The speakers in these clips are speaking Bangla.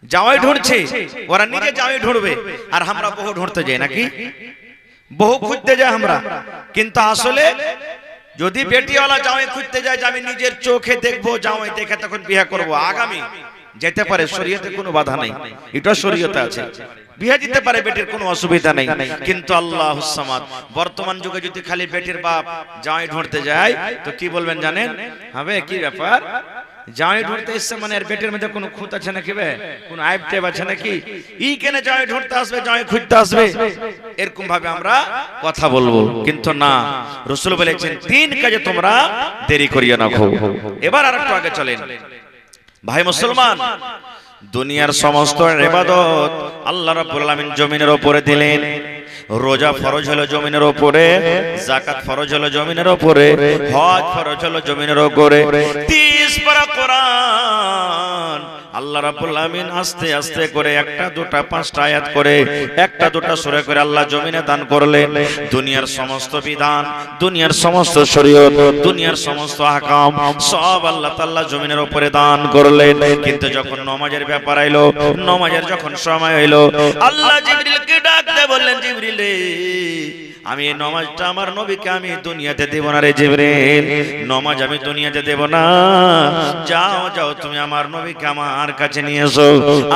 জামাই ঢুঁড়ছে, ওরা নিজে জামাই ঢুঁড়বে, আর আমরা বহু ঢুঁড়তে যাই নাকি, বহু খুঁজতে যাই আমরা। কিন্তু আসলে যদি বেটিওয়ালা জামাই খুঁজতে যায় যে আমি নিজের চোখে দেখবো, জামাই দেখে তখন বিয়ে করব, আগামী যেতে পারে, শরীয়তে কোনো বাধা নেই, এটা শরীয়তে আছে, বিয়ে দিতে পারে, বেটির কোনো অসুবিধা নেই। কিন্তু আল্লাহুস সামাদ, বর্তমান যুগে যদি খালি বেটির বাপ জামাই ঢুঁড়তে যায় তো কি বলবেন জানেন? হবে কি ব্যাপার, জামাই ঢুঁড়তে এসছে মানে আর বেটির মধ্যে কোনো খুঁত আছে নাকি, কোনো আইব টেব আছে নাকি, ই কেন জামাই ঢুঁড়তে আসবে, জামাই খুঁজতে আসবে, এরকম ভাবে আমরা কথা বলবো। কিন্তু না, রাসূল বলেছেন তিন কাজে তোমরা দেরি করিও না। এবার আরেকটু আগে চলেন ভাই মুসলমান, দুনিয়ার সমস্ত ইবাদত আল্লাহ রাব্বুল আলামিন জমিনের উপরে দিলেন। রোজা ফরজ হলো জমিনের উপরে, যাকাত ফরজ হলো জমিনের উপরে, হজ ফরজ হলো জমিনের উপরে, 30 পারা কোরআন আল্লাহ রাব্বুল আলামিন আস্তে আস্তে করে একটা দুটা পাঁচটা আয়াত করে একটা দুটা সূরা করে আল্লাহ জমিনে দান করলেন। দুনিয়ার সমস্ত বিধান, দুনিয়ার সমস্ত শরীয়ত, দুনিয়ার সমস্ত আহকাম সব আল্লাহ তাআলা জমিনের উপরে দান করলেন। কিন্তু যখন নামাজের ব্যাপার আইলো, নামাজের যখন সময় হইলো, আল্লাহ জিবরিলকে ডাক দিয়ে বললেন, জিবরিল আমি এই নামাজটা আমার নবীকে আমি দুনিয়াতে দেব না রে জিবরিল, নামাজ আমি দুনিয়াতে দেব না, যাও যাও তুমি আমার নবীকে আমার কাছে নিয়ে এসো,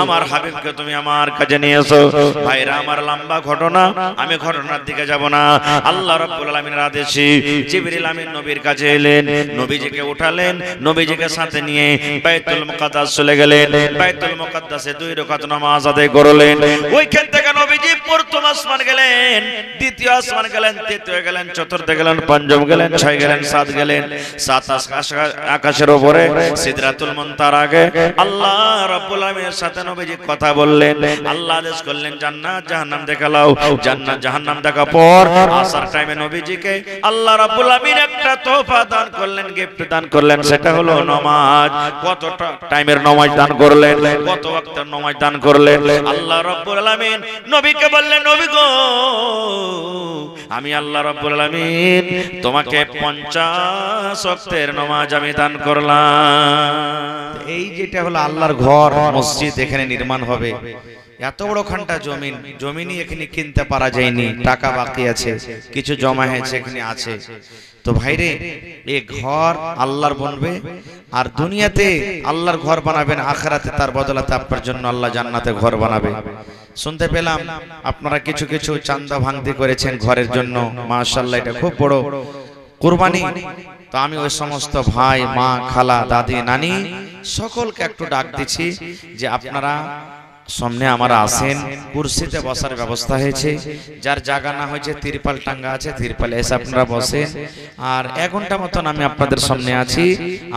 আমার হাবিবকে তুমি আমার কাছে নিয়ে এসো। ভাইরা আমার লম্বা ঘটনা, আমি ঘটনার দিকে যাব না। আল্লাহ রাব্বুল আলামিনের আদেশে জিবরিল আমিন নবীর কাছে এলেন, নবীজিকে উঠালেন, নবীজিকে সাথে নিয়ে বাইতুল মুকাদ্দাস চলে গেলেন। বাইতুল মুকাদ্দাসে 2 রাকাত নামাজ আদায় করলেন। ওইখান থেকে নবীজি প্রথম আসমান গেলেন, দ্বিতীয় আসমান গেলেন, তৃতীয় গেলেন, চতুর্থ গেলেন, পঞ্চম গেলেন, 6 গেলেন, 7 গেলেন। 7 আকাশের উপরে সিদরাতুল মুনতাহার আগে আল্লাহ রাব্বুল আলামিনের সাথে নবীজি কথা বললেন। আল্লাহ আদেশ করলেন জান্নাত জাহান্নাম দেখালাও, জান্নাত জাহান্নাম দেখা পর আসার টাইমে নবীজিকে আল্লাহ রাব্বুল আলামিন একটা তোহফা দান করলেন, গিফট দান করলেন, সেটা হলো নামাজ। কত টাইমের নামাজ দান করলেন, কত ওয়াক্তের নামাজ দান করলেন। আল্লাহ রাব্বুল আলামিন নবীকে বললেন, নবী গো আমি আল্লাহ রাব্বুল আলামিন তোমাকে 50 ওয়াক্তের নামাজ আমি দান করলাম। এই যেটা হলো আল্লাহর ঘর, মসজিদ এখানে নির্মাণ হবে। এত বড় খানটা জমিনই এখানে কিনতে পারা যায়নি, টাকা বাকি আছে, কিছু জমা হয়েছে এখানে আছে। তো ভাইরে এই ঘর আল্লাহর বনবে, আর দুনিয়াতে আল্লাহর ঘর বানাবেন, আখিরাতে তার বদলাতে আপনার জন্য আল্লাহ জান্নাতে ঘর বানাবে। শুনতে পেলাম আপনারা কিছু কিছু চান্দা ভাঙতি করেছেন ঘরের জন্য, মাশাআল্লাহ, এটা খুব বড় কুরবানি। তো আমি ওই সমস্ত ভাই, মা, খালা, দাদি, নানি সকলকে একটু ডাক দিচ্ছি যে আপনারা সামনে আমরা আসেন, কুরসিতে বসার ব্যবস্থা হয়েছে, যার জায়গা না হয়েছে তিরপাল টাঙ্গা আছে, তিরপালে এসে আপনারা বসেন। আর 1 ঘন্টা মতন আমি আপনাদের সামনে আছি,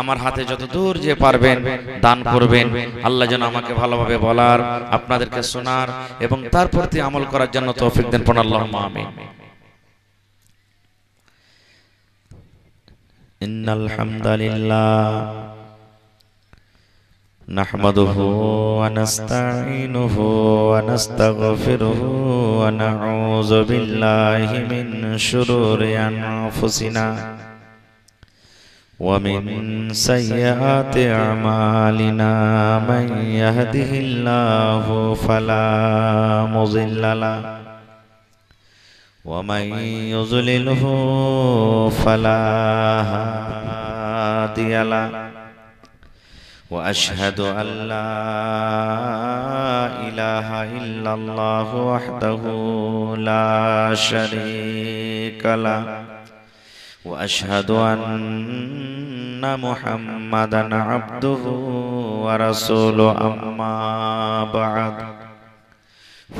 আমার হাতে যত দূর যে পারবেন দান করবেন। আল্লাহ যেন আমাকে ভালোভাবে বলার, আপনাদেরকে শোনার এবং তার প্রতি আমল করার জন্য তৌফিক দেন, পড়ুন আল্লাহুম্মা আমিন। ইন্নাল হামদালিল্লাহ نحمده ونستعينه ونستغفره ونعوذ بالله من شرور أنفسنا ومن سيئات أعمالنا من يهده الله فلا مضل له ومن يضلله فلا هادي له وأشهد أن لا إله إلا الله وحده لا شريك له وأشهد أن محمدا عبده ورسوله أما بعد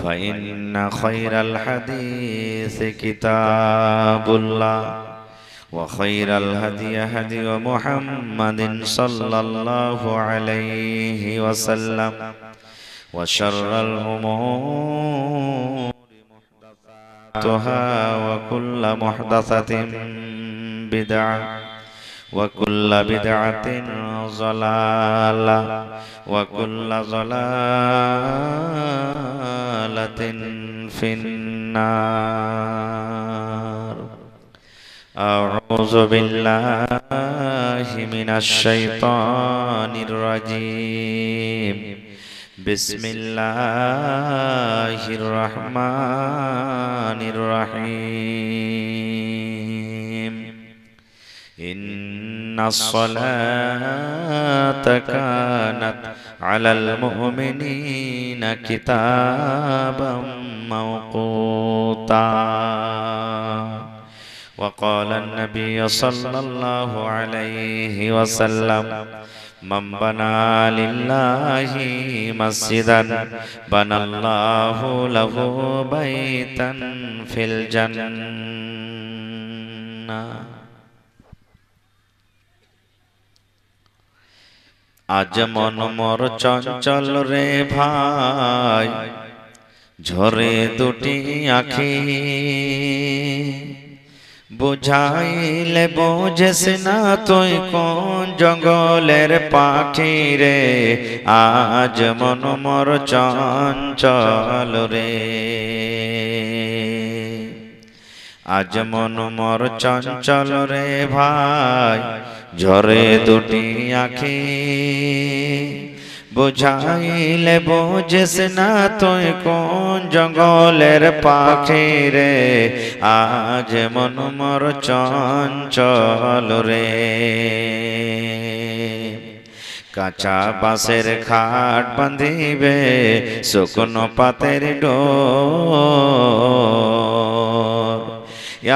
فإن خير الحديث كتاب الله وخير الهدي هدي محمد صلى الله عليه وسلم وشر الأمور محدثاتها وكل محدثة بدعة وكل بدعة ضلالة وكل ضلالة في النار. أعوذ بالله من الشيطان الرجيم. বিসমিল্লাহির রহমানির রহিম। ইন্নাস সালাতা কানাত আলাল মুমিনিনা কিতাবাম মাওকুতা। وقال النبي صلى الله عليه وسلم من بنى لله مسجدا بنى الله له بيتا في الجنة। আজ মন মোর চঞ্চল রে ভাই, ঝরে দুটি আখি, বুঝাইলে বোঝেস না তুই কোন জঙ্গলের পাখি রে। আজ মন মোর চঞ্চল রে, আজ মন মোর চঞ্চল রে ভাই, ঝরে দুটি আখি, বুঝাইলে বোঝেস না তুই কোন জঙ্গলের পাখি রে। আজ মন মোর চঞ্চল রে। কাঁচা বাঁশের খাট বাঁধিবে, শুকনো পাতের ডোর,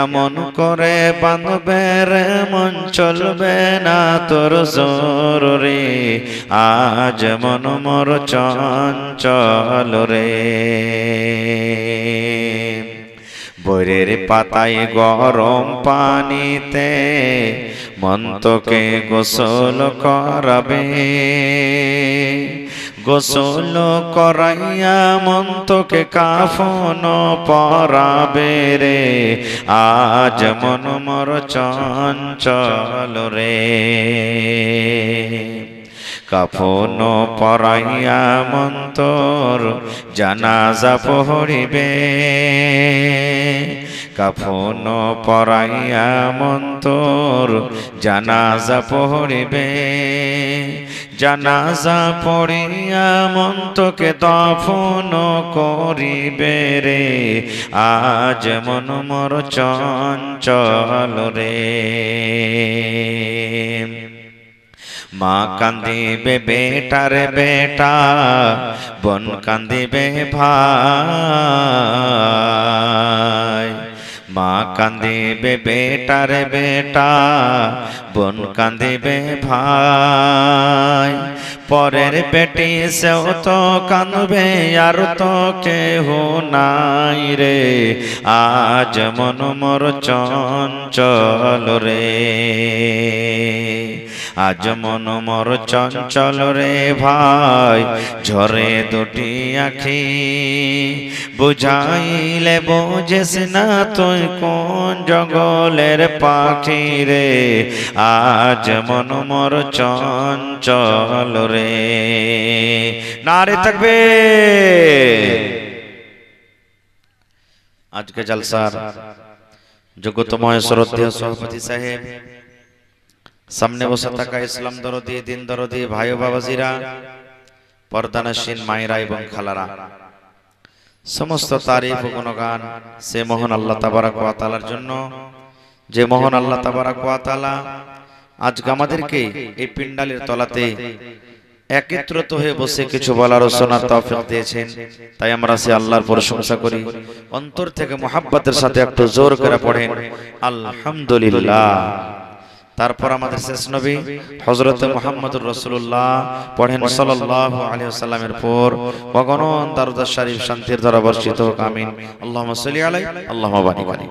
এমন করে বাঁধবে রে মন চলবে না তোর জোর রে। আজ মন মোর চঞ্চল রে। বৈরের পাতায় গরম পানিতে মন তোকে গোসল করাবে, গোসল করাইয়া মন তোকে কাফন পরাবে রে। আজ মন মোর চঞ্চল রে। কাফন পরাইয়া মন তোর জানাজা পড়িবে, কাফন পরাইয়া মন তোর জানাজা পড়িবে, জানাজা পড়িয়া মন তোকে দফন করিবে রে। আজ মন মোর চঞ্চল রে। মা কান্দিবে বেটার বেটা, বোন কান্দিবে ভাই, মা কান্দিবে বেটার বেটা, বোন কান্দিবে ভাই। পরের বেটি সেও তো কাঁদবে, আর তো কেহ নাই রে। আজ মন মোর চঞ্চল রে, আজ মন মোর চঞ্চল রে ভাই, ঝরে দুটি আখি, বুঝাইলে বোঝেস না তুই কোন জঙ্গলের পাখি রে। আজ মন মোর চঞ্চল রে। নারে তাকবীর। আজকে জলসার যোগ্যতময় শ্রদ্ধেয় সভাপতি সাহেব, সামনে বসে থাকা ইসলাম দরদি, দিন দরদি ভাই ও বাবাজিরা, পর্দানশীন মায়েরা এবং খালারা, সমস্ত তারিফ ও গুণগান সে মহান আল্লাহ তাবারক ওয়া তাআলার জন্য, যে মহান আল্লাহ তাবারক ওয়া তাআলা আজকে আমাদেরকে এই পিণ্ডালের তলাতে একত্রিত হয়ে বসে কিছু বলার ও শোনার তৌফিক দিয়েছেন। তাই আমরা সে আল্লাহর প্রশংসা করি। অন্তর থেকে মুহাব্বতের সাথে একটু জোর করে পড়েন আলহামদুলিল্লাহ। তারপর আমাদের শেষ নবী হযরত মুহাম্মদুর রাসূলুল্লাহ পড়েন সাল্লাল্লাহু আলাইহি ওয়াসাল্লামের পর অগণন দরুদ শরীফ শান্তির ধারা বর্ষিত হোক, আমিন। আল্লাহুম্মা সাল্লি আলাইহি আল্লাহুম্মা বারিক আলাইহি।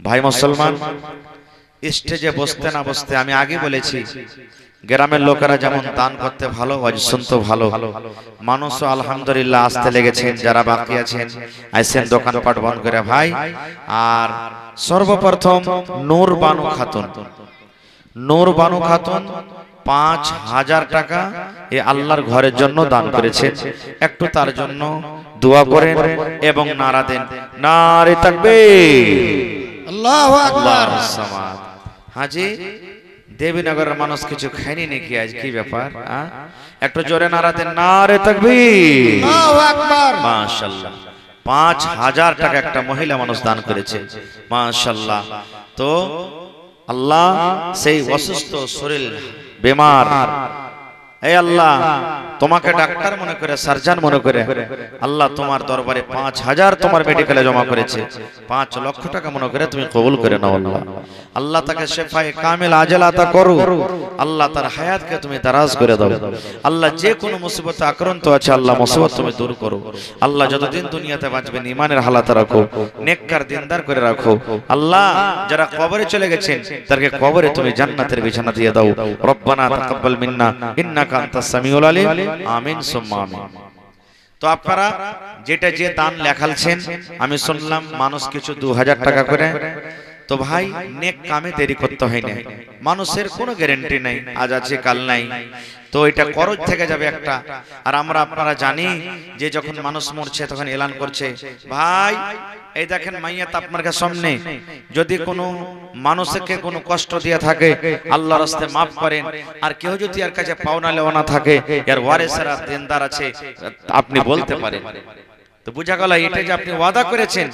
ভাই মুসলমান, স্টেজে বসতে না বসতে আমি আগে বলেছি, গ্রামের লোকেরা যেমন দান করতে ভালো, ওয়াজ শুনতে ভালো, মানুষও আলহামদুলিল্লাহ আসতে লেগেছেন। যারা বাকি আছেন আইসেন দোকানপাট বন্ধ করে ভাই। আর সর্বপ্রথম নূর বানু খাতুন, নূর বানু খাতুন ৫,০০০ টাকা এই আল্লাহর ঘরের জন্য দান করেছেন। একটু তার জন্য দোয়া করেন এবং নারা দেন, নারে তাকবীর, আল্লাহু আকবার। হাজি দেবীনগরের মানুষ কিছু খায়নি নাকি আজ, কি ব্যাপার? একটু জোরে নারাতে নারে তাকবীর, আল্লাহু আকবার। মাশাআল্লাহ 5000 টাকা একটা মহিলা মানুষ দান করেছে, মাশাআল্লাহ। তো আল্লাহ সেই অসুস্থ শরীর বেমার, এই আল্লাহ তোমাকে ডাক্তার মনে করে, সার্জন মনে করে আল্লাহ তোমার দরবারে 5000 তোমার মেডিকেলে জমা করেছে, 5 লক্ষ টাকা মনে করে তুমি কবুল করে নাও আল্লাহ। আল্লাহ তাকে শেফায়ে কামিল আজল আতা করো, আল্লাহ তার হায়াতকে তুমি দারাজ করে দাও আল্লাহ। যে কোনো মুসিবতে আক্রান্ত আছে আল্লাহ মুসিবত তুমি দূর করো আল্লাহ। যতদিন দুনিয়াতে বাঁচবেন ঈমানের হালাতে রাখো, নেককার দিনদার করে রাখো আল্লাহ। যারা কবরে চলে গেছেন তাদেরকে কবরে তুমি জান্নাতের বিছানা দিয়ে দাও। রব্বানা তাকাব্বাল মিন্না ইন্নাকা আনতাস সামিউল আলিম, আমিন সুম্মা আমিন। তো আপনারা যেটা যে দান লেখালছেন আমি শুনলাম মানুষ কিছু 2000 টাকা করে। তো ভাই নেক কামে দেরি করতে হয় না, মানুষের কোনো গ্যারান্টি নাই আজ আছে কাল নাই, তো এটা খরচ থেকে যাবে একটা। আর আমরা আপনারা জানি যে যখন মানুষ মরছে তখন এলান করছে, ভাই এই দেখেন মাইয়াত আপনার সামনে, যদি কোনো মানুষকে কোনো কষ্ট দিয়ে থাকে আল্লাহর রাস্তায় মাফ করেন। আর কেউ যদি এর কাছে পাওনা লেওনা থাকে, এর ওয়ারিসরা দেনদার আছে, আপনি বলতে পারেন। তো বুঝা গেল এটা যে আপনি ওয়াদা করেছেন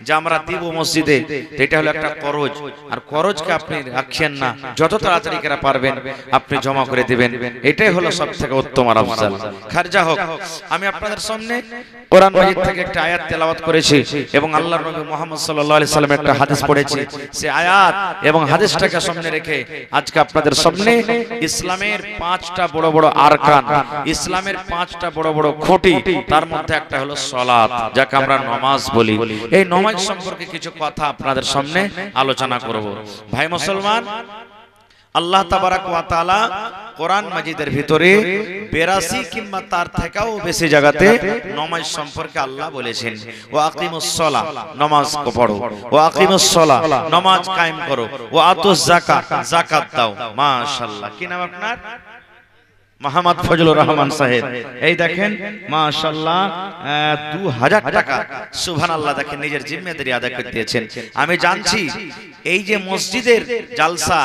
যে আমরা দিব মসজিদে, এটা হলো একটা খরচ। আর খরচকে আপনি রাখছেন না, যত তাড়াতাড়ি করে পারবেন আপনি জমা করে দিবেন, এটাই হলো সবথেকে উত্তম আর আফজাল। খারজা হোক, আমি আপনাদের সামনে কোরআন মাজিদ থেকে একটা আয়াত তেলাওয়াত করেছি এবং আল্লাহর নবী মুহাম্মদ সাল্লাল্লাহু আলাইহি সাল্লামের একটা হাদিস পড়েছি। সেই আয়াত এবং হাদিসটাকে সামনে রেখে আজকে আপনাদের সামনে ইসলামের 5টা বড় বড় আরকান, ইসলামের 5টা বড় বড় খুঁটি, তার মধ্যে একটা হলো সালাত, যাকে আমরা নামাজ বলি। এই নামাজ সম্পর্কে কিছু কথা আপনাদের সামনে আলোচনা করব। ভাই মুসলমান, আল্লাহ তাবারাক ওয়া তাআলা কোরআন মাজিদের ভিতরে 82 কিংবা তার থেকেও বেশি জায়গাতে নামাজ সম্পর্কে আল্লাহ বলেছেন, ওয়া আকিমুস সালাহ, নামাজ পড়ো, ওয়া আকিমুস সালাহ, নামাজ কায়েম করো, ওয়া আতুজ যাকাত, যাকাত দাও। মাশাআল্লাহ, কি নাম আপনার? মোহাম্মদ ফজলুর রহমান সাহেব। এই দেখেন মাশাআল্লাহ 2000 টাকা, সুবহানাল্লাহ, দেখেন নিজের জিম্মেদারি আদায় করে দিয়েছেন। আমি জানছি এই যে মসজিদের জালসা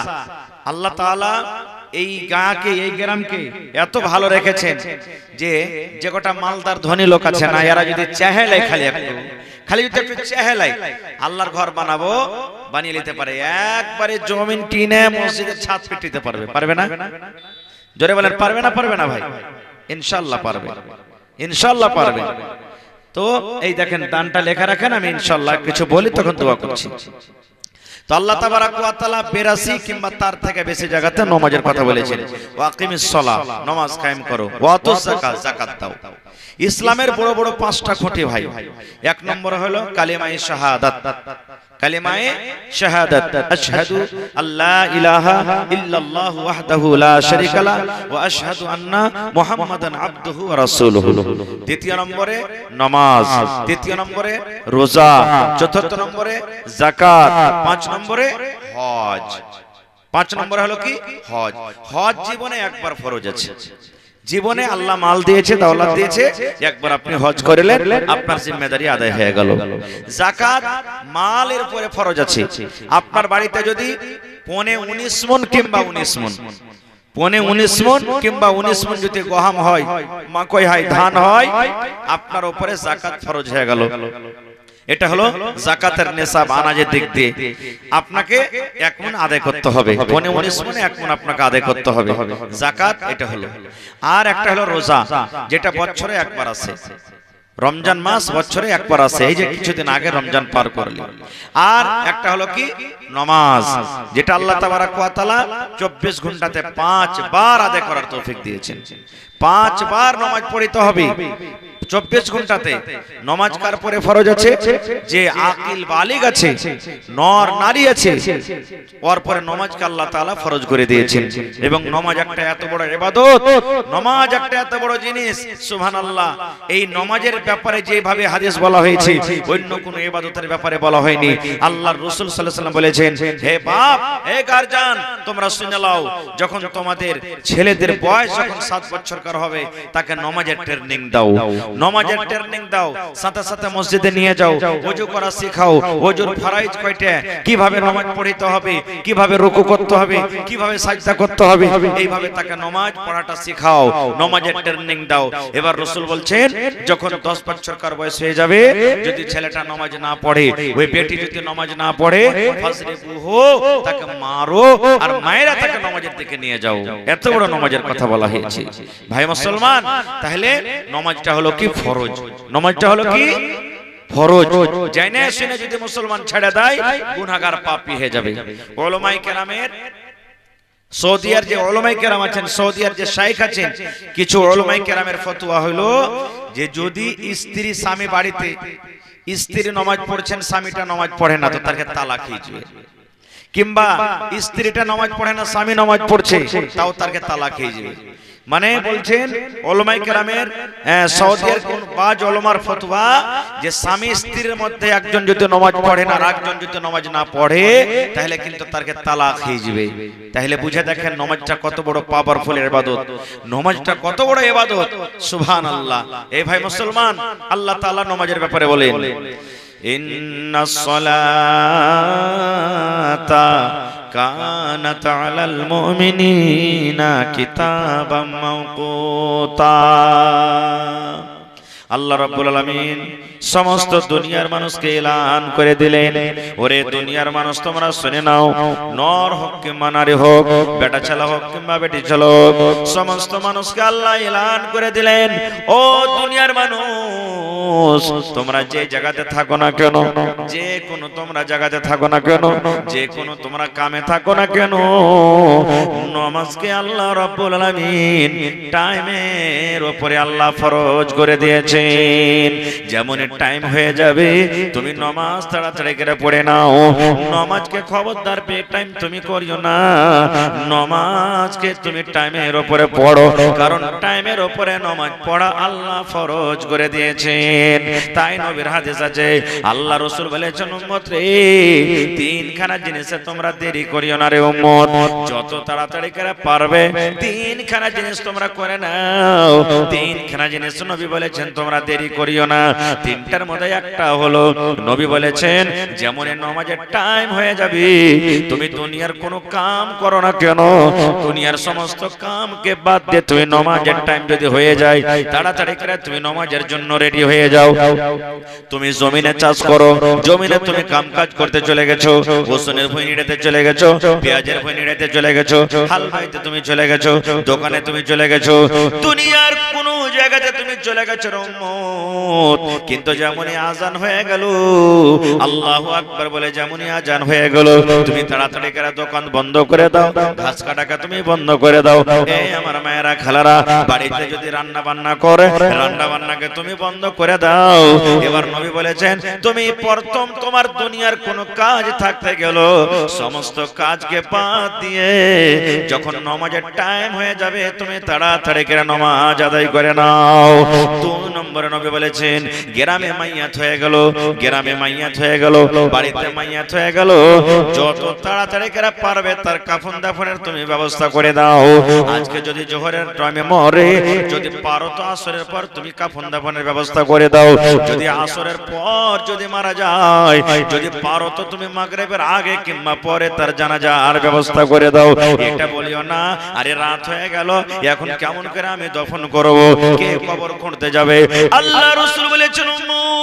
আল্লাহ তাআলা এই গাঁকে, এই গ্রামকে এত ভালো রেখেছেন যে যে কটা মালদার ধনী লোক আছে না, এরা যদি চাহেলাই খালি যদি একটু চাহেলাই আল্লাহর ঘর বানাবো, বানিয়ে নিতে পারে। একবারে জমিন কিনে মসজিদের ছাদ পেটিতে পারবে, পারবে না? জোরে বলেন পারবে না? পারবে না ভাই? ইনশাআল্লাহ পারবে, ইনশাআল্লাহ পারবে। তো এই দেখেন দানটা লেখা রাখেন, আমি ইনশাআল্লাহ কিছু বলি তখন দোয়া করছি। তো আল্লাহ তাবারাক ওয়া তাআলা 82 কিংবা তার থেকে বেশি জায়গাতে নামাজের কথা বলেছেন। ওয়া আকিমিস সালাহ, নামাজ কায়েম করো, ওয়া আতুজ যাকাত, যাকাত দাও। ইসলামের বড় বড় 5টা খুঁটি ভাই। 1 নম্বর হলো কালিমায়ে শাহাদাত, কালিমায়ে শাহাদাত, আশহাদু আল্লা ইলাহা ইল্লাল্লাহ ওয়াহদাহু লা শারীকা লা ওয়া আশহাদু আন্না মুহাম্মাদান আবদুহু ওয়া রাসূলুহু। 2 নম্বরে নামাজ, 3 নম্বরে রোজা, 4 নম্বরে যাকাত, 5 নম্বরে হজ। 5 নম্বরে হলো কি? হজ। হজ জীবনে একবার ফরজ আছে, জীবনে আল্লাহ মাল দিয়েছে, দৌলত দিয়েছে, একবার আপনি হজ করলেন, আপনার জিম্মেদারি আদায় হয়ে গেল। যাকাত মালের উপরে ফরজ আছে। আপনার বাড়িতে যদি 19 মণ কিংবা 19 মণ, 19 মণ কিংবা 19 মণ যদি গম হয়, মাকই হয়, ধান হয়, আপনার উপরে যাকাত ফরজ হয়ে গেল। এটা হলো যাকাতের নিসাব, আনাজের দিক দিয়ে আপনাকে 1 মণ আদায় করতে হবে। 19 মণে 1 মণ আপনাকে আদায় করতে হবে যাকাত, এটা হলো। আর একটা হলো রোজা, যেটা বছরে একবার আসে। রমজান মাস বছরে একবার আসে, এই যে কিছুদিন আগে রমজান পার করলি। আর একটা হলো কি? নামাজ, যেটা আল্লাহ তাবারাক ওয়া তাআলা 24 ঘন্টাতে 5 বার আদায় করার তৌফিক দিয়েছেন। 5 বার নামাজ পড়তে হবে 24 ঘন্টাতে। নামাজ কার পরে ফরজ আছে? যে আকিল বালিগ আছে, নর নারী আছে, ওর পরে নামাজকে আল্লাহ তাআলা ফরজ করে দিয়েছেন। এবং নামাজ একটা এত বড় ইবাদত, নামাজ একটা এত বড় জিনিস, সুবহানাল্লাহ। এই নামাজের ব্যাপারে যেভাবে হাদিস বলা হয়েছে, অন্য কোন ইবাদতের ব্যাপারে বলা হয়নি। আল্লাহর রাসূল সাল্লাল্লাহু আলাইহি ওয়াসাল্লাম বলেছেন, হে বাপ, হে গার্জিয়ান, তোমরা শুনে নাও, যখন তোমাদের ছেলেদের বয়স যখন 7 বছর কর হবে, তাকে নামাজের ট্রেনিং দাও। নামাজের ট্রেনিং দাও, সাথে সাথে মসজিদে নিয়ে যাও, ওযু করা শেখাও, ওযুর ফরজ কয়টা, কিভাবে নামাজ পড়তে হবে, কিভাবে রুকু করতে হবে, কিভাবে সাজদা করতে হবে, এইভাবে তাকে নামাজ পড়াটা শেখাও, নামাজের ট্রেনিং দাও। এবার রাসূল বলছেন যখন 10 বছরকার বয়স হয়ে যাবে, যদি ছেলেটা নামাজ না পড়ে, ওই বেটি যদি নামাজ না পড়ে, ফাজরিবুহু, তাকে মারো আর মায়েরা তাকে নামাজের দিকে নিয়ে যাও। এত বড় নামাজের কথা বলা হয়েছে ভাই মুসলমান। তাহলে নামাজটা হলো কি ফরজ, নামাজটা হলো কি ফরজ। জানে শুনে যদি মুসলমান ছেড়ে দেয় গুনাহগার পাপী হয়ে যাবে। উলামায়ে কেরামের সৌদিয়ার যে উলামায়ে কেরাম আছেন, সৌদিয়ার যে শাইখ আছেন, কিছু উলামায়ে কেরামের ফতোয়া হলো যে যদি স্ত্রী স্বামী বাড়িতে, স্ত্রী নামাজ পড়ছেন, স্বামীটা নামাজ পড়ে না, তো তাকে তালাক হয়ে যাবে। কিংবা স্ত্রীটা নামাজ পড়ে না, স্বামী নামাজ পড়ছে, তাও তাকে তালাক হয়ে যাবে। মানে বলছেন উলামায়ে কেরামের সৌদিয়ার কোন বাজ উলামার ফতোয়া যে স্বামী স্ত্রীর মধ্যে একজন যদি নামাজ পড়ে না আর একজন যদি নামাজ না পড়ে, তাহলে কিন্তু তাকে তালাক হয়ে যাবে। তাহলে বুঝে দেখেন নামাজটা কত বড় পাওয়ারফুল ইবাদত, নামাজটা কত বড় ইবাদত, সুবহানাল্লাহ। এই ভাই মুসলমান, আল্লাহ তাআলা নামাজের ব্যাপারে বলেন ইন্নাস সালাতা কানাত আলাল মুমিনিনা কিতাবাম মাওকুতা। আল্লাহ রাব্বুল আলামিন সমস্ত দুনিয়ার মানুষকে এলান করে দিলেন, ওরে দুনিয়ার মানুষ তোমরা শুনে নাও, নর হোক কিংবা নারী হোক, বেটা ছেলে হোক কিংবা বেটি ছেলে হোক, সমস্ত মানুষকে আল্লাহ এলান করে দিলেন, ও দুনিয়ার মানুষ তোমরা যে জায়গাতে থাকো না কেন, যে কোনো তোমরা জায়গাতে থাকো না কেন, যে কোনো তোমরা কামে থাকো না কেন, নামাজকে আল্লাহ রাব্বুল আলামিন টাইমের উপরে আল্লাহ ফরজ করে দিয়েছেন। যেমন টাইম হয়ে যাবে তুমি নামাজ তাড়াতাড়ি করে পড়ে নাও, নামাজকে খবরদার বে টাইম তুমি করিও না, নামাজকে তুমি টাইমের উপরে পড়ো, কারণ টাইমের উপরে নামাজ পড়া আল্লাহ ফরজ করে দিয়েছেন। তাই নবীর হাদিস আছে, আল্লাহ রাসূল বলেছেন উম্মত রে, তিনখানা জিনিসে তোমরা দেরি করিও না রে উম্মত, যত তাড়াতাড়ি করে পারবে তিনখানা জিনিস তোমরা করে নাও। তিনখানা জিনিস নবী বলেছেন তোমরা দেরি করিও না। তিনটার মধ্যে একটা হলো নবী বলেছেন যেমন নামাজের টাইম হয়ে যাবে, তুমি দুনিয়ার কোনো কাম করো না কেন, দুনিয়ার সমস্ত কামকে বাদ দিয়ে তুমি নামাজের টাইম যদি হয়ে যায়, তাড়াতাড়ি করে তুমি নামাজের জন্য রেডি হয়ে যাও। তুমি জমিনে চাষ করো, জমিনে তুমি কাম কাজ করতে চলে গেছো, রসুনের ভুঁই নিড়াতে চলে গেছো, পেঁয়াজের ভুঁই নিড়াতে চলে গেছো, হাল বাইতে তুমি চলে গেছো, দোকানে তুমি চলে গেছো, দুনিয়ার কোনো জায়গাতে তুমি চলে গেছো উম্মত, কিন্তু যেমনই আজান হয়ে গেল, আল্লাহু আকবার বলে যেমনই আজান হয়ে গেল, তুমি তাড়াতাড়ি করে দোকান বন্ধ করে দাও, ঘাস কাটাকে তুমি বন্ধ করে দাও। এই আমার মায়েরা খালারা, বাড়িতে যদি রান্না বান্না করে, রান্না বান্নাকে তুমি বন্ধ করে দাও। এবার নবী বলেছেন তুমি প্রথম তোমার দুনিয়ার কোনো কাজ থাকতে গেল, সমস্ত কাজকে বাদ দিয়ে যখন নামাজের টাইম হয়ে যাবে তুমি তাড়াতাড়ি করে নামাজ আদায় করে নাও। 2 নম্বরে নবী বলেছেন গ্রামে মাইয়াত হয়ে গেল, গ্রামে মাইয়াত হয়ে গেল, বাড়িতে মাইয়াত হয়ে গেল, যত তাড়াতাড়ি করে পারবে তার কাফন দাফনের তুমি ব্যবস্থা করে দাও। আজকে যদি জোহরের টাইমে মরে, যদি পারো তো আসরের পর তুমি কাফন দাফনের ব্যবস্থা করে দাও। যদি আসরের পর যদি মারা যায়, যদি পারো তো তুমি মাগরিবের আগে কিংবা পরে তার জানাজার ব্যবস্থা করে দাও। এটা বলিও না আরে রাত হয়ে গেল, এখন কেমন করে আমি দফন করব, কে কবর খুঁড়তে যাবে। আল্লাহ রাসূল বলেছেন উম্মত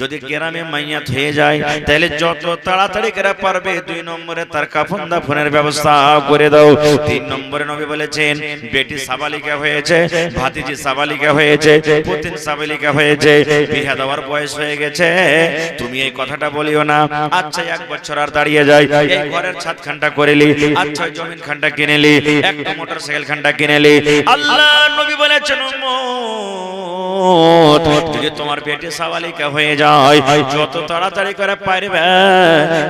যদি গ্রামে মাইয়াত হয়ে যায়, তাহলে যত তাড়াতাড়ি করে পারবে 2 নম্বরে তার কাফন দাফনের ব্যবস্থা করে দাও। 3 নম্বরে নবী বলেছেন বেটি সাবালিকা হয়েছে, ভাতিজি সাবালিকা হয়েছে, পুতিন সাবালিকা হয়েছে, বিয়ে দেওয়ার বয়স হয়ে গেছে, তুমি এই কথাটা বলিও না আচ্ছা 1 বছর আর দাঁড়িয়ে যায়, এই ঘরের ছাদ খানটা করেলি, আচ্ছা জমিন খানটা কিনেলি, একটা মোটরসাইকেল খানটা কিনেলি। আল্লাহ নবী বলেছেন উম্মত যদি তোমার বেটি সাবালিকা হয়ে যায়, যত তাড়াতাড়ি করে পারবে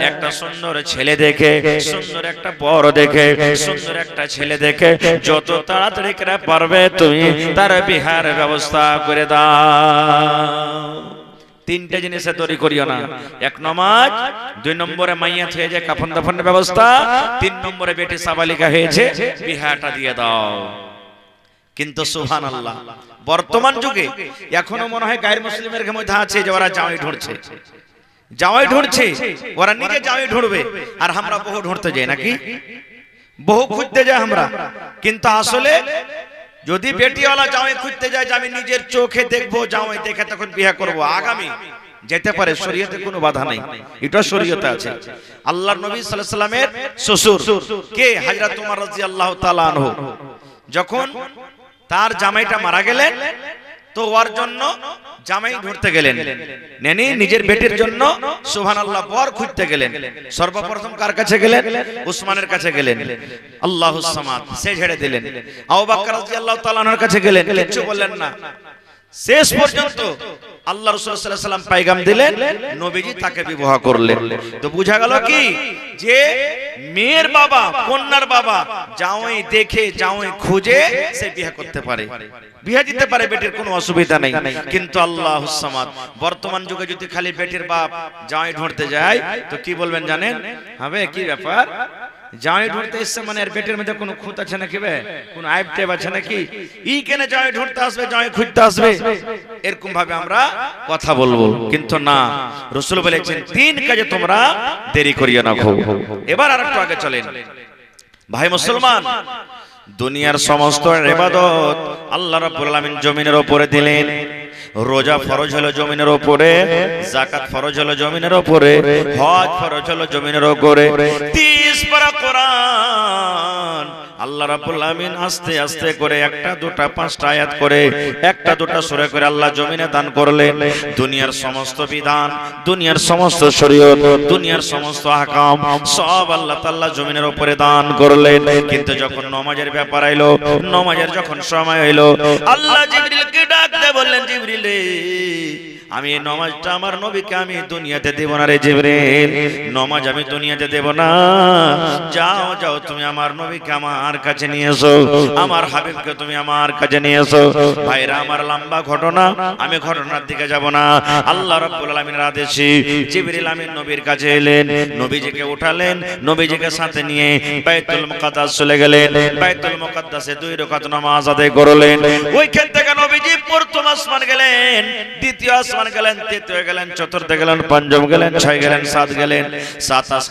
একটা সুন্দর ছেলে দেখে, সুন্দর একটা বড় দেখে, সুন্দর একটা ছেলে দেখে যত তাড়াতাড়ি করে পারবে তুমি তার বিহার ব্যবস্থা করে দাও। 3টে জিনিসে তৈরি করিও না, 1 নামাজ, 2 নম্বরে মাইয়াত হয়ে যায় কাফন দাফনের ব্যবস্থা, 3 নম্বরে বেটি সাবালিকা হয়েছে বিহারটা দিয়ে দাও। কিন্তু সুবহানাল্লাহ বর্তমান যুগে এখনো মনে হয় গায়ের মুসলিমের মধ্যে আছে যে ওরা জামাই ঢুঁড়ছে, জামাই ঢুঁড়ছে, ওরা নিজে জামাই ঢুঁড়বে আর আমরা বহু ঢুঁড়তে যাই নাকি, বহু খুঁজতে যাই আমরা। কিন্তু আসলে যদি বেটিওয়ালা জামাই খুঁজতে যায় যে আমি নিজের চোখে দেখবো, জামাই দেখে তখন বিয়ে করব, আগামী যেতে পারে, শরীয়তে কোনো বাধা নেই, এটা শরীয়তে আছে। আল্লাহর নবী সাল্লাল্লাহু আলাইহি সাল্লামের শ্বশুর কে হযরত ওমর রাদিয়াল্লাহু তাআলা আনহু, যখন তার জামাইটা মারা গেলেন তো ওর জন্য জামাই ঢুঁড়তে গেলেন, নেনি নিজের বেটির জন্য সুবহানাল্লাহ বর খুঁজতে গেলেন। সর্বপ্রথম কার কাছে গেলেন? উসমানের কাছে গেলেন, আল্লাহুস সামাদ সে ঝেড়ে দিলেন। আবু বকর রাদিয়াল্লাহু তাআলা আনহুর কাছে গেলেন, কিছু বললেন না। শেষ পর্যন্ত আল্লাহ রাসূল সাল্লাল্লাহু আলাইহি ওয়াসাল্লাম পয়গাম দিলেন, নবীজি তাকে বিবাহ করলেন। তো বোঝা গেল কি যে মেয়ের বাবা, কন্যার বাবা জামাই দেখে, জামাই খুঁজে সে বিয়ে করতে পারে, বিয়ে দিতে পারে, বেটির কোনো অসুবিধা নেই। কিন্তু আল্লাহুস সামাদ বর্তমান যুগে যদি খালি বেটির বাপ জামাই ঢুঁড়তে যায় তো কি বলবেন জানেন? হবে কি ব্যাপার, জামাই ঢুঁড়তে এসছে মানে এর পেটের মধ্যে কোনো খুঁত আছে নাকি, কোনো আইব টেব আছে নাকি, ই কেন জামাই ঢুঁড়তে আসবে, জামাই খুঁজতে আসবে, এরকম ভাবে আমরা কথা বলবো। কিন্তু না, রাসূল বলেছেন তিন কাজে তোমরা দেরি করিও না। এবার আরেকটু আগে চলেন ভাই মুসলমান, দুনিয়ার সমস্ত ইবাদত আল্লাহ রাব্বুল আলামিন জমিনের উপরে দিলেন। রোজা ফরজ হলো জমিনের উপরে, যাকাত ফরজ হলো জমিনের উপরে, হজ ফরজ হলো জমিনের উপরে, 30 পারা কোরআন আল্লাহ রাব্বুল আলামিন আস্তে আস্তে করে একটা দুটা পাঁচটা আয়াত করে, একটা দুটা সূরা করে আল্লাহ জমিনে দান করলেন। দুনিয়ার সমস্ত বিধান, দুনিয়ার সমস্ত শরীয়ত, দুনিয়ার সমস্ত আহকাম সব আল্লাহ তাআলা জমিনের উপরে দান করলেন। কিন্তু যখন নামাজের ব্যাপার আইলো, নামাজের যখন সময় হইলো, আল্লাহ জিবরিলকে ডাক দিয়ে বললেন, জিবরিল আমি এই নামাজটা আমার নবীকে আমি দুনিয়াতে দেব না রে জিবরিল, নামাজ আমি দুনিয়াতে দেব না, যাও যাও তুমি আমার নবীকে আমার কাছে নিয়ে এসো, আমার হাবিবকে তুমি আমার কাছে নিয়ে এসো। ভাইরা আমার লম্বা ঘটনা, আমি ঘটনার দিকে যাব না। আল্লাহ রাব্বুল আলামিনের আদেশে জিবরিল আমিন নবীর কাছে এলেন, নবীজিকে উঠালেন, নবীজিকে সাথে নিয়ে বাইতুল মুকাদ্দাস চলে গেলেন। বাইতুল মুকাদ্দাসে 2 রাকাত নামাজ আদায় করলেন। ওইখান থেকে নবীজি প্রথম আসমান গেলেন, দ্বিতীয় আসমান গেলেন, তৃতীয় গেলেন, চতুর্থ গেলেন, পঞ্চম গেলেন, 6 গেলেন, 7 গেলেন। 7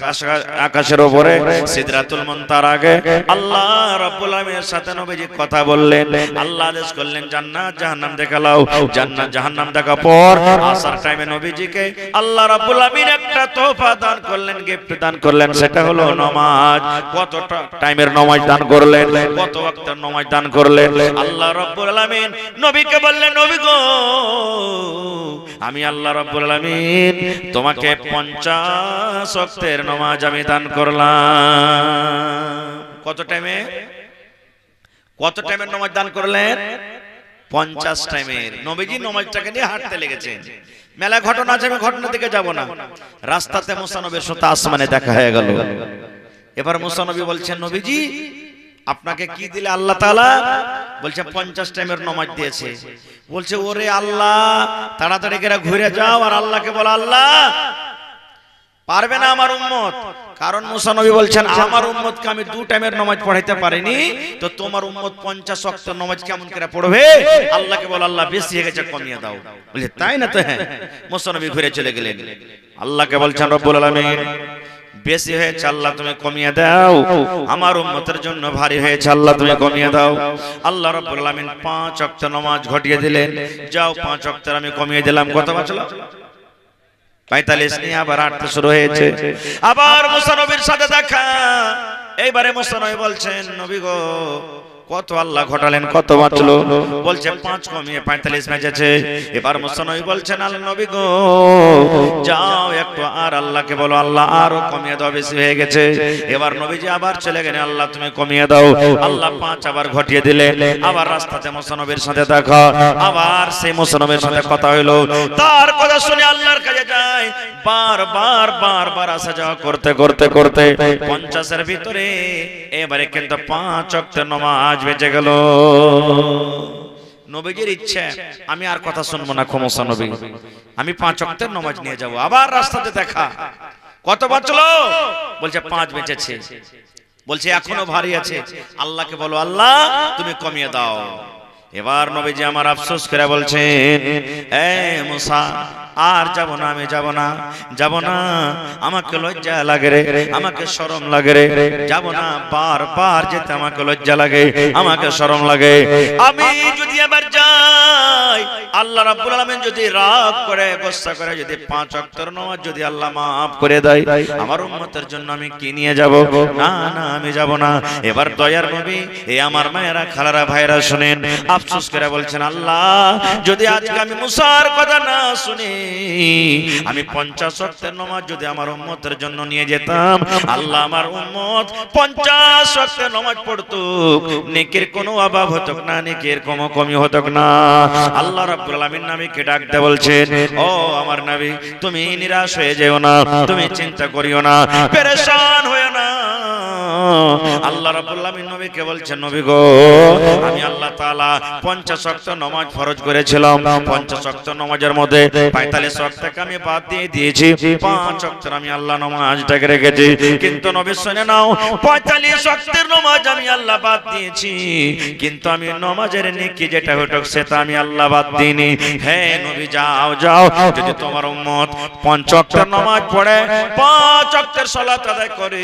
আকাশের উপরে সিদরাতুল মুনতাহার আগে আল্লাহ রাব্বুল আলামিনের সাথে নবীজি কথা বললেন। আল্লাহ আদেশ করলেন জান্নাত জাহান্নাম দেখালাও। জান্নাত জাহান্নাম দেখা পর আসার টাইমে নবীজিকে আল্লাহ রাব্বুল আলামিন একটা তোহফা দান করলেন, গিফট দান করলেন, সেটা হলো নামাজ। কত টাইমের নামাজ দান করলেন, কত ওয়াক্তের নামাজ দান করলেন। আল্লাহ রাব্বুল আলামিন নবীকে বললেন, নবী গো আমি আল্লাহ রাব্বুল আলামিন তোমাকে 50 ওয়াক্তের নামাজ আমি দান করলাম। কত টাইমে, কত টাইমের নামাজ দান করলেন? 50 টাইমের। নবীজি নামাজটাকে নিয়ে হাঁটতে লেগেছেন। মেলা ঘটনা আছে, আমি ঘটনা দিকে যাব না। রাস্তাতে মুসা নবীর সাথে আসমানে দেখা হয়ে গেল। এবার মুসা নবী বলছেন, নবীজি আপনাকে কি দিলে আল্লাহ তাআলা? বলছে 50 টাইমের নামাজ দিয়েছে। বলছে ওরে আল্লাহ, তাড়াতাড়ি করে ঘুরে যাও আর আল্লাহকে বলো, আল্লাহ পারবে না আমার উম্মত। কারণ মুসা নবী বলছেন আমার উম্মতকে আমি 2 টাইমের নামাজ পড়াইতে পারিনি, তো তোমার উম্মত 50 ওয়াক্তের নামাজ কেমন করে পড়বে? আল্লাহকে বলো আল্লাহ বেশি হয়ে গেছে, কমিয়ে দাও। বলে তাই না? তো হ্যাঁ। মুসা নবী ঘুরে চলে গেলেন। আল্লাহকে বলছেন রব্বুল আলামিন বেশি হয়েছে আল্লাহ তুমি কমিয়ে দাও, আমার উম্মতের জন্য ভারী হয়েছে আল্লাহ তুমি কমিয়ে দাও। আল্লাহ রাব্বুল আলামিন 5 ওয়াক্ত নামাজ ঘটিয়ে দিলেন। যাও 5 ওয়াক্তের আমি কমিয়ে দিলাম। কত বাঁচলো? 45 নিয়ে আবার হাঁটতে শুরু হয়েছে। আবার মুসা নবীর সাথে দেখা। এইবারে মুসা নবী বলছেন, নবী গো কত আল্লাহ ঘটালেন, কত বাঁচলো? বলছে 5 কমিয়ে 45 বেঁচেছে। এবার মুসা নবী বলছেন, আল্লাহ নবী গো যাও একটু আর আল্লাহকে বলো আল্লাহ আরো কমিয়ে দাও, বেশি হয়ে গেছে। এবার নবীজি আবার চলে গেলেন, আল্লাহ তুমি কমিয়ে দাও। আল্লাহ 5 আবার ঘটিয়ে দিলেন। আবার রাস্তাতে মুসা নবীর সাথে দেখা। আবার সেই মুসা নবীর সাথে কথা হইলো। তার কথা শুনে আল্লাহর কাছে যায়। বারবার আসা যাওয়া করতে করতে করতে 50 এর ভিতরে এবারে কিন্তু 5 ওয়াক্তের নামাজ বেঁচে গেল। নবীজির ইচ্ছা আমি আর কথা শুনবো না, মুসা নবী আমি 5 ওয়াক্তের নামাজ নিয়ে যাব। আবার রাস্তাতে দেখা। কত বাঁচলো? বলছে 5 বেঁচেছে। বলছে এখনো ভারী আছে, আল্লাহকে বলো আল্লাহ তুমি কমিয়ে দাও। এবার নবীজি আমার আফসোস করে বলছেন, এ মুসা আর যাব না, আমি যাব না, যাব না, আমাকে লজ্জা লাগে রে, আমাকে শরম লাগে রে, যাব না, বারবার যেতে আমাকে লজ্জা লাগে, আমাকে শরম লাগে। আমি যদি এবার যাই, আল্লাহ রাব্বুল আলামিন যদি রাগ করে, গোসা করে, যদি 5 ওয়াক্তের নামাজ যদি আল্লাহ মাফ করে দেয়, আমার উম্মতের জন্য আমি কি নিয়ে যাব? না না, আমি যাব না। এবার দয়ার নবী, এই আমার মায়েরা, খালারা, ভাইরা শুনেন, আফসোস করে বলছেন, আল্লাহ যদি আজকে আমি মুসার কথা না শুনি, আমি 50 ওয়াক্তের নামাজ যদি আমার উম্মতের জন্য নিয়ে যেতাম, আল্লাহ আমার উম্মত 50 ওয়াক্তের নামাজ পড়তো, নেকির কোনো অভাব হতো না, নেকির কোনো কমি হতো না। আল্লাহ রাব্বুল আলামিন নবীকে ডাক দিয়ে বলছেন, ও আমার নবী, তুমি নিরাশ হয়ে যেও না, তুমি চিন্তা করিও না, পেরেশান হয়ো না। আল্লাহ রাব্বুল আলামিন নবীকে বলছেন, নবী গো, আমি আল্লাহ তাআলা 50 ওয়াক্ত নামাজ ফরজ করেছিলাম, 50 ওয়াক্ত নামাজের মধ্যে 45 ওয়াক্তকে আমি বাদ দিয়ে দিয়েছি, 5 ওয়াক্তের আমি আল্লাহ নামাজটাকে রেখেছি। কিন্তু নবী শুনে নাও, 45 ওয়াক্তের নামাজ আমি আল্লাহ বাদ দিয়েছি, কিন্তু আমি নামাজের নেকি যেটা হতো সেটা আমি আল্লাহ বাদ দিইনি। হে নবী, যাও যাও, যদি তোমার উম্মত 5 ওয়াক্তের নামাজ পড়ে, 5 ওয়াক্তের সালাত আদায় করে,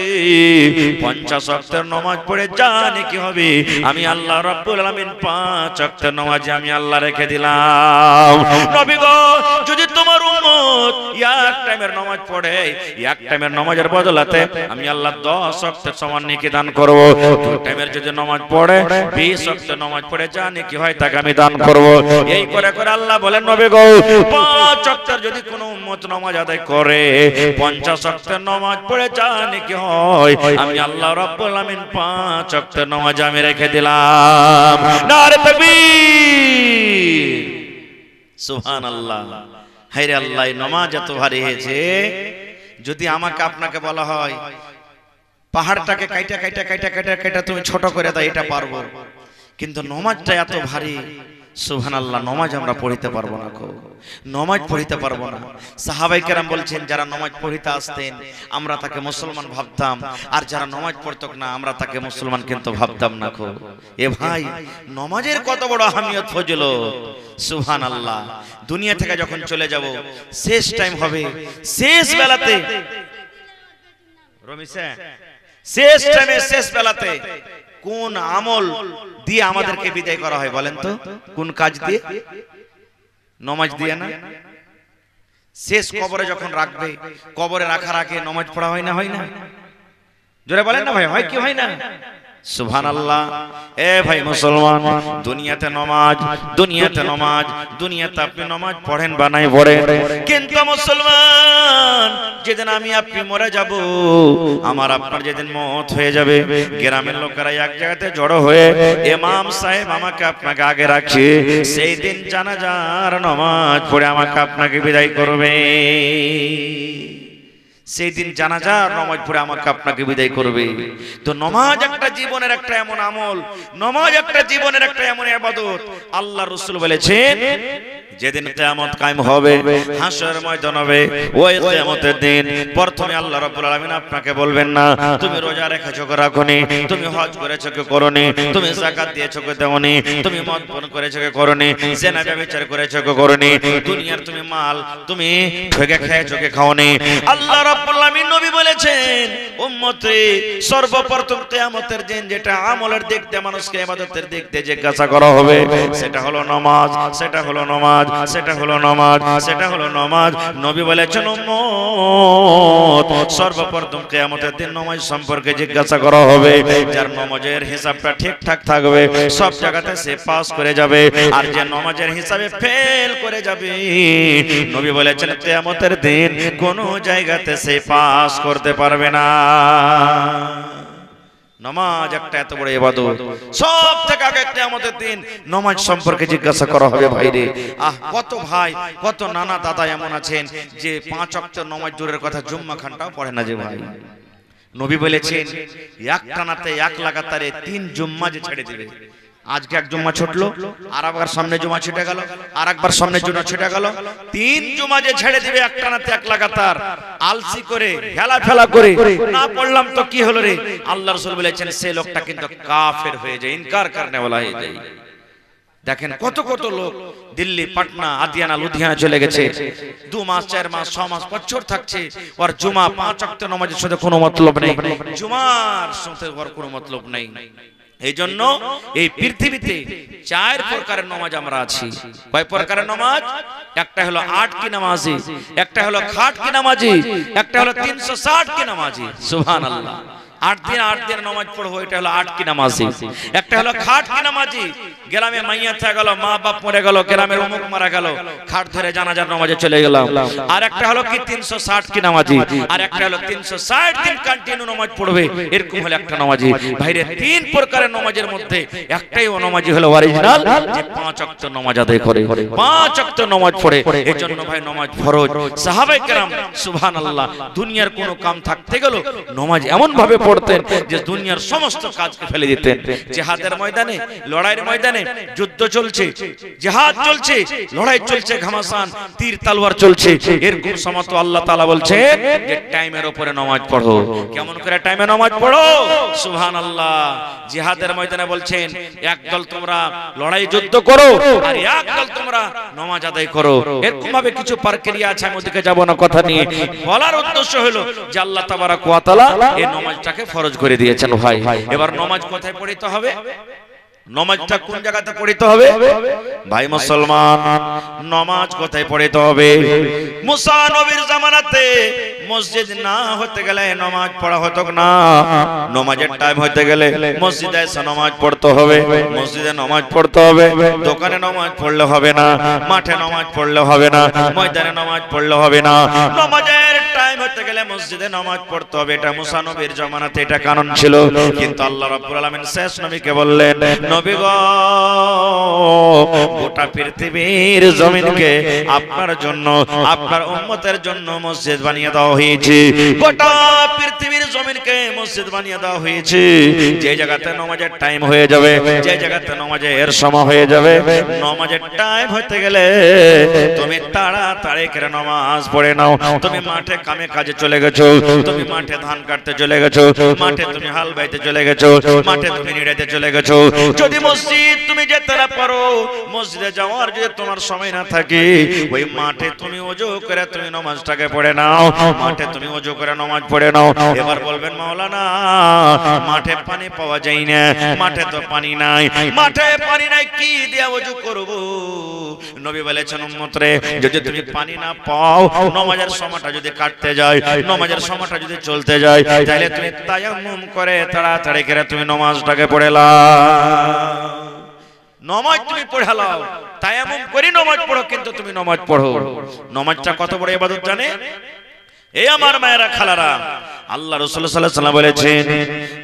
50 ওয়াক্তের নামাজ পড়ে যা নেকি হবে, আমি আল্লাহ রাব্বুল আলামিন 5 ওয়াক্তের নামাজ আমি আল্লাহ রেখে দিলাম। নবী গো, যদি তোমার উম্মত এক টাইমের নামাজ পড়ে, এক টাইমের নামাজের বদলাতে আমি আল্লাহ 10 ওয়াক্তের সমান নেকি দান করব। দুই টাইমের যদি নামাজ পড়ে, 20 ওয়াক্তের নামাজ পড়ে যা নেকি হয় তাকে আমি দান করব। এই করে করে আল্লাহ বলেন, নবী গো, 5 ওয়াক্তের যদি কোনো উম্মত নামাজ আদায় করে, 50 ওয়াক্তের নামাজ পড়ে যা নেকি হয়, আমি আল্লাহ রাব্বুল আলামিন 5 ওয়াক্তের নামাজ আমি রেখে দিলাম। নারে তাকবীর, সুবহানাল্লাহ। হায়রে আল্লাহ, নামাজ এত ভারী হয়েছে, যদি আমাকে আপনাকে বলা হয় পাহাড়টাকে কাইটা কাইটা কাইটা কাইটা কাইটা তুমি ছোট করে দাও, এটা পারবো, কিন্তু নামাজটা এত ভারী, সুবহানাল্লাহ, নামাজ আমরা পড়িতে পারবো না, নামাজ পড়িতে পারবো না। সাহাবায়ে কেরাম বলছেন, যারা নামাজ পড়িতে আসতেন আমরা তাকে মুসলমান ভাবতাম, আর যারা নামাজ পড়তো না আমরা তাকে মুসলমান কিন্তু ভাবতাম না। এ ভাই, নামাজের কত বড় আহমিয়ত, ফজিলত, সুবহানাল্লাহ। দুনিয়া থেকে যখন চলে যাব, শেষ টাইম হবে, শেষ বেলাতে, রমিসা, শেষ টাইমে, শেষ বেলাতে কোন আমল দিয়ে আমাদেরকে বিদায় করা হয় বলেন তো? কোন কাজ দিয়ে? নামাজ দিয়ে না? শেষ কবরে যখন রাখবে, কবরে রাখার আগে নামাজ পড়া হয় না, হয় না? জোরে বলেন না ভাই, হয় কি হয় না? সুবহানাল্লাহ। এ ভাই মুসলমান, দুনিয়াতে নামাজ, দুনিয়াতে নামাজ, দুনিয়াতে আপনি নামাজ পড়েন বা নাই পড়েন, কিন্তু মুসলমান যেদিন আমি আপনি মরে যাব, আমার আপনার যেদিন মওত হয়ে যাবে, গ্রামের লোকেরা এক জায়গাতে জড়ো হয়ে ইমাম সাহেব আমাকে আপনাকে আগে রাখছে, সেই দিন জানাজার নামাজ পড়ে আমাকে আপনাকে বিদায় করবে। সেই দিন জানাজার নামাজ পড়ে আমাকে আপনাকে বিদায় করবে। তো নামাজ একটা জীবনের একটা এমন আমল, নামাজ একটা জীবনের একটা এমন ইবাদত, আল্লাহ রাসূল বলেছেন, যেদিন কিয়ামত কায়েম হবে, হাসর ময়দান হবে, ওই কিয়ামতের দিন প্রথমে আল্লাহ রাব্বুল আলামিন আপনাকে বলবেন না তুমি রোজা রেখেছো কি রাখোনি, তুমি হজ করেছো কি করোনি, তুমি যাকাত দিয়েছো কি দাওনি, তুমি মদ পান করেছো কি করোনি, জিনা ব্যভিচার করেছো কি করোনি, দুনিয়ার তুমি মাল তুমি ঠকে খেয়েছো কি খাওনি। আল্লাহ রাব্বুল আলামিন নবী বলেছেন, উম্মতে সর্বপ্রথম কিয়ামতের দিন যেটা আমলের দিক দিয়ে মানুষকে ইবাদতের দিক দিয়ে জিজ্ঞাসা করা হবে, সেটা হলো নামাজ, সেটা হলো নামাজ, সেটা হলো নামাজ, সেটা হলো নামাজ। নবী বলেছেন, উম্মত সর্বপ্রথম কিয়ামতের দিন নামাজ সম্পর্কে জিজ্ঞাসা করা হবে। যার নামাজের হিসাবটা ঠিকঠাক থাকবে সব জায়গাতে সে পাস করে যাবে, আর যে নামাজের হিসাবে ফেল করে যাবে, নবী বলেছেন কিয়ামতের দিন কোন জায়গাতে সে পাস করতে পারবে না। নামাজ একটা এত বড় ইবাদত, সব থেকে আগে কিয়ামতের দিন নামাজ সম্পর্কে জিজ্ঞাসা করা হবে। ভাইরে, কত ভাই, কত নানা দাদা এমন আছেন যে 5 ওয়াক্ত নামাজ দূরের কথা জুম্মা খানটাও পড়ে না। যে ভাই, নবী বলেছেন এক টানাতে এক লাগাতারে 3 জুম্মা যে ছেড়ে দিবে। আজকে এক জুম্মা ছুটলো, আর একবার সামনে জুম্মা ছুটে গেল, আর একবার সামনে জুম্মা ছুটে গেল, 3 জুম্মা যে ছেড়ে দিবে এক টানাতে এক লাগাতার, আলসি করে হেলা ফেলা করে, না পড়লাম তো কি হলো রে, আল্লাহ রাসূল বলেছেন সেই লোকটা কিন্তু কাফের হয়ে যায়, ইনকার করনে वाला হয়ে যায়। দেখেন কত কত লোক দিল্লি, পাটনা, আদিয়ানা, লুধিয়ানা চলে গেছে, 2 মাস 4 মাস 6 মাস বছর থাকছে, ওর জুমা 5 ওয়াক্ত নামাজের সাথে কোনো মতলব নেই, জুমার সাথে ওর কোনো মতলব নেই। এই জন্য এই পৃথিবীতে 4 প্রকারের নামাজ আমরা আছি। কয় প্রকারের নামাজ? একটা হলো 8 কি নামাজি, একটা হলো খাট কি নামাজি, একটা হলো 360 কি নামাজি। সুবহানাল্লাহ। 8 দিন নামাজ পড়বো, এটা হলো 8 কি নামাজি। একটা হলো খাট কি নামাজি, গ্রামে মাইয়া থেকে গেল, মা বাপ মরে গেল, গ্রামের অমুক মারা গেল, খাট ধরে জানাজার নামাজে চলে গেলাম। আর একটা হলো কি 360 কি নামাজি, আর একটা হলো 360 দিন কন্টিনিউ নামাজ পড়বে, এরকম হলো একটা নামাজি। ভাইরে 3 প্রকারের নামাজের মধ্যে একটাই ও নামাজি হলো অরিজিনাল, যে 5 ওয়াক্ত নামাজ আদায় করে, 5 ওয়াক্ত নামাজ পড়ে। এজন্য ভাই নামাজ ফরজ। সাহাবায়ে কেরাম সুবহানাল্লাহ দুনিয়ার কোনো কাম থাকতে গেল নামাজ এমন ভাবে পড়তেন যে দুনিয়ার সমস্ত কাজকে ফেলে দিতেন। জিহাদের ময়দানে, লড়াইয়ের ময়দানে যুদ্ধ চলছে, জিহাদ চলছে, লড়াই চলছে, ঘমাসান তীর তলোয়ার চলছে, এরকম সময় তো আল্লাহ তাআলা বলছেন যে টাইমের উপরে নামাজ পড়ো। কেমন করে টাইমে নামাজ পড়ো? সুবহানাল্লাহ। জিহাদের ময়দানে বলছেন একদল তোমরা লড়াই যুদ্ধ করো, আর একদল তোমরা নামাজ আদায় করো। এরকম ভাবে কিছু প্রক্রিয়া আছে, আমি ওদিকে যাব না। কথা নিয়ে বলার উদ্দেশ্য হলো যে আল্লাহ তাবারাক ওয়া তাআলা এই নামাজটাকে ফরজ করে দিয়েছেন। ভাই এবার নামাজ কোথায় পড়তে হবে? নামাজটা কোন জায়গাতে পড়তে হবে? ভাই মুসলমান, নামাজ কোথায় পড়তে হবে? মুসা নবীর জামানাতে মসজিদ না হতে গেলে নামাজ পড়া হতো না। নামাজের টাইম হতে গেলে মসজিদে এসে নামাজ পড়তে হবে, মসজিদে নামাজ পড়তে হবে। দোকানে নামাজ পড়লে হবে না, মাঠে নামাজ পড়লে হবে না, ময়দানে নামাজ পড়লে হবে না। নামাজের টাইম হতে গেলে মসজিদে নামাজ পড়তে হবে। এটা মুসা নবীর জামানাতে এটা কানুন ছিল। কিন্তু আল্লাহ রাব্বুল আলামিন শেষ নবীকে বললেন, নবী গো, গোটা পৃথিবীর জমিনকে আপনার জন্য, আপনার উম্মতের জন্য মসজিদ বানিয়ে দেওয়া হয়েছে। গোটা পৃথিবীর জমিনকে মসজিদ বানিয়ে দেওয়া হয়েছে। যে জায়গাতে নামাজের টাইম হয়ে যাবে, যে জায়গাতে নামাজের সময় হয়ে যাবে, নামাজের টাইম হতে গেলে তুমি তাড়াতাড়ি করে নামাজ পড়ে নাও। তুমি মাঠে কামে কাজে চলে গেছো, তুমি মাঠে ধান কাটতে চলে গেছো, মাঠে তুমি হাল বাইতে চলে গেছো, মাঠে তুমি নিড়াইতে চলে গেছো। যদি মসজিদ তুমি যেতে না পারো, মসজিদে যাওয়ার যদি তোমার সময় না থাকে, ওই মাঠে তুমি ওযু করে তুমি নামাজটাকে পড়ে নাও। মাঠে তুমি ওযু করে নামাজ পড়ে নাও। এবার বলবেন মাওলানা মাঠে পানি পাওয়া যায় না, মাঠে তো পানি নাই, মাঠে পানি নাই কি দিয়ে ওযু করব? নবী বলেছেন উম্মতরে, যদি তুমি পানি না পাও, নামাজের সময়টা যদি কাটতে যায়, নামাজের সময়টা যদি চলতে যায়, তাহলে তুমি তায়াম্মুম করে তাড়াতাড়ি করে তুমি নামাজটাকে পড়ে নাও। নামাজ তুমি পড়ে নাও, তায়াম্মুম করে নামাজ পড়ো, কিন্তু তুমি নামাজ পড়ো। নামাজটা কত বড় ইবাদত জানে? এই আমার মায়েরা, খালারা, আল্লাহ রাসূল সাল্লাল্লাহু আলাইহি ওয়াসাল্লাম বলেছেন,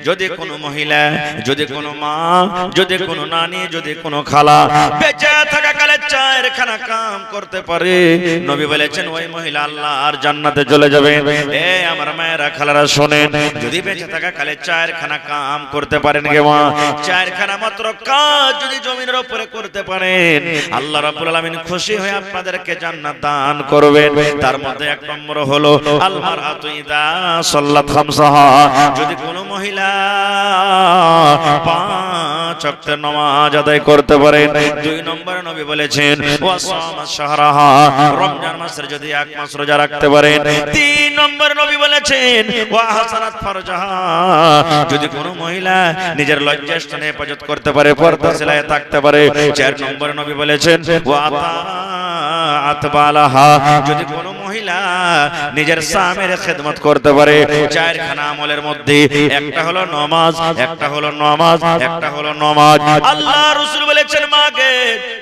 যদি কোনো মহিলা, যদি কোনো মা, যদি কোনো নানি, যদি কোনো খালা বেঁচে থাকা কালে 4 খানা কাম করতে পারে, নবী বলেছেন ওই মহিলা আল্লাহর জান্নাতে চলে যাবে। এই আমার মায়েরা, খালারা শুনেন, যদি বেঁচে থাকা কালে 4 খানা কাম করতে পারেন গে মা, 4 খানা মাত্র কাজ যদি জমিনের উপরে করতে পারেন, আল্লাহ রাব্বুল আলামিন খুশি হয়ে আপনাদেরকে জান্নাত দান করবেন। তার মধ্যে 1 নম্বর হলো আল মারআতু ইযা সাল্লাত খামসাহা, যদি কোনো মহিলা 5 ওয়াক্ত নামাজ আদায় করতে পারে। 2 নম্বর নবী বলেছেন ওয়া সামা শাহরাহা, রমজান মাসের যদি 1 মাস রোজা রাখতে পারে। 3 নম্বর নবী বলেছেন ওয়া হাসানাত ফারজাহা, যদি কোনো মহিলা নিজের লজ্জাস্থানে হেফাজত করতে পারে, পর্দা সেলায়ে থাকতে পারে। 4 নম্বর নবী বলেছেন ওয়া আতাআত বালাহা, যদি কোনো মহিলা নিজের স্বামীর খেদমত করতে পারে। 4 খানা আমলের মধ্যে একটা হলো নামাজ, একটা হলো নামাজ, একটা হলো নামাজ। আল্লাহ রাসূল বলেছেন মাগে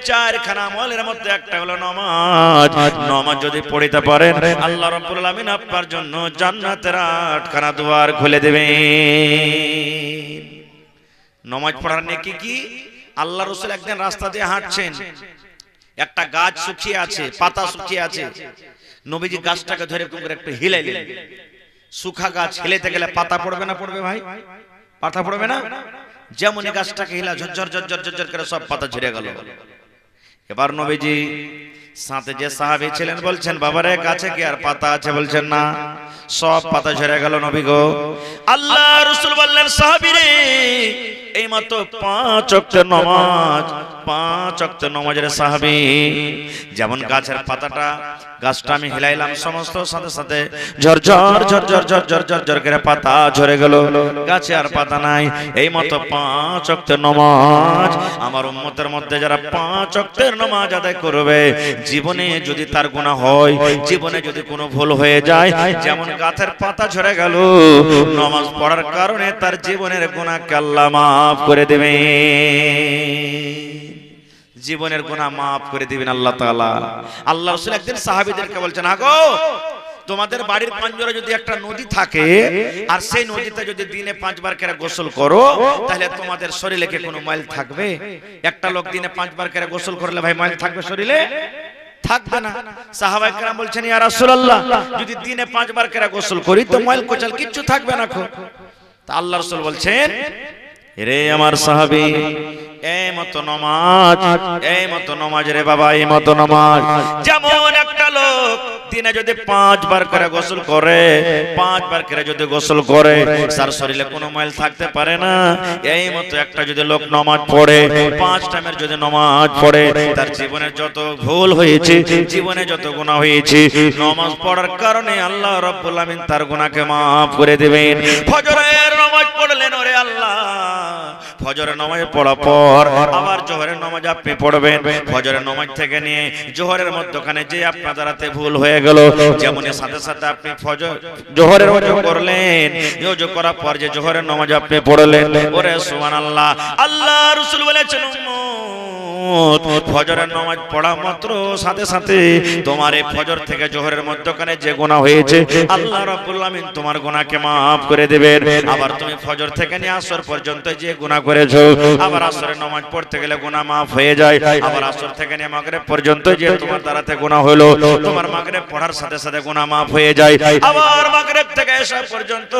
4 খানা আমলের মধ্যে একটা হলো নামাজ। নামাজ যদি পড়তে পারেন, আল্লাহ রাব্বুল আলামিন আপনার জন্য জান্নাতের 8 খানা দুয়ার খুলে দেবেন। নামাজ পড়ার নেকি কি? আল্লাহ রাসূল একদিন রাস্তা দিয়ে হাঁটছেন, একটা গাছ শুকিয়ে আছে, পাতা শুকিয়ে আছে। নবীজি গাছটাকে ধরে করে একটু হিলাইলেন। শুকা গাছ হিলাইতে গেলে পাতা পড়বে না? পড়বে ভাই, পাতা পড়বে না? যেমন গাছটাকে হিলা, ঝরঝর ঝরঝর ঝরঝর করে সব পাতা ঝরে গেল। এবার নবীজি সাথে যে সাহাবী ছিলেন বলছেন, বাবারে গাছে কি আর পাতা আছে? বলছেন না, সব পাতা ঝরে গেল। নবী গো, আল্লাহ রাসূল বললেন সাহাবী রে, এই মাত্র 5 ওয়াক্ত নামাজ 5 ওয়াক্ত নামাজের সাহাবী। যেমন গাছের পাতাটা, গাছটা আমি হিলাইলাম, সমস্ত সাথে সাথে ঝরঝর ঝরঝর ঝরঝর ঝরঝর করে পাতা ঝরে গেল, গাছে আর পাতা নাই। এই মতো 5 ওয়াক্ত নামাজ আমার উম্মতের মধ্যে যারা 5 ওয়াক্তের নামাজ আদায় করবে, জীবনে যদি তার গুনাহ হয়, জীবনে যদি কোনো ভুল হয়ে যায়, যেমন গাছের পাতা ঝরে গেল, নামাজ পড়ার কারণে তার জীবনের গুনাহকে আল্লাহ মাফ করে দেবে। জীবনের গুনাহ মাফ করে দিবেন আল্লাহ তাআলা। আল্লাহ রাসূল একদিন সাহাবীদেরকে বলছেন, আগো তোমাদের বাড়ির পাঞ্জরে যদি একটা নদী থাকে আর সেই নদীতে যদি দিনে 5 বার করে গোসল করো, তাহলে তোমাদের শরীরে কি কোনো ময়লা থাকবে? একটা লোক দিনে 5 বার করে গোসল করলে ভাই ময়লা থাকবে শরীরে? থাকবে না। সাহাবায়ে কেরাম বলছেন, ইয়া রাসূলুল্লাহ, যদি দিনে 5 বার করে গোসল করি তো ময়লা কোচাল কিচ্ছু থাকবে না। তা আল্লাহ রাসূল বলছেন, রে আমার সাহাবী, এই মতো নামাজ রে বাবা, এই মতো নামাজ। যেমন একটা লোক দিনে যদি 5 বার করে গোসল করে, 5 বার করে যদি গোসল করে, তার শরীরে কোনো ময়লা থাকতে পারে না। এই মতো একটা যদি লোক নামাজ পড়ে, 5 টাইমের যদি নামাজ পড়ে, তার জীবনে যত ভুল হয়েছে, জীবনে যত গুনাহ হয়েছে, নামাজ পড়ার কারণে আল্লাহ রাব্বুল আমিন তার গুনাহকে maaf করে দিবেন। ফজরের নামাজ পড়লেন, ওরে আল্লাহ, ফজরের নামাজ পড়ার পর আবার জোহরের নামাজ আপনি পড়বেন। ফজরের নামাজ থেকে নিয়ে জোহরের মধ্যখানে যে আপনার দ্বারাতে ভুল হয়ে গেল, যেমন সাথে সাথে আপনি জোহরের ওযু করলেন, ওযু করার পর যে জোহরের নামাজ আপনি পড়লেন, ওরে সুবহানাল্লাহ, আল্লাহ রাসূল বলেছেন, ফজরের নামাজ পড়া মাত্র সাথে সাথে তোমার এই ফজর থেকে জোহরের মধ্যখানে যে গুনাহ হয়েছে, আল্লাহ রাব্বুল আমিন তোমার গুনাহকে maaf করে দেবেন। আবার তুমি ফজর থেকে নিয়ে আসর পর্যন্ত যে গুনাহ করেছো, আবার আসরের নামাজ পড়তে গেলে গুনাহ maaf হয়ে যায়। আবার আসর থেকে নিয়ে মাগরিব পর্যন্ত যে তোমার দ্বারাতে গুনাহ হলো, তোমার মাগরিব পড়ার সাথে সাথে গুনাহ maaf হয়ে যায়। আবার মাগরিব থেকে এশা পর্যন্ত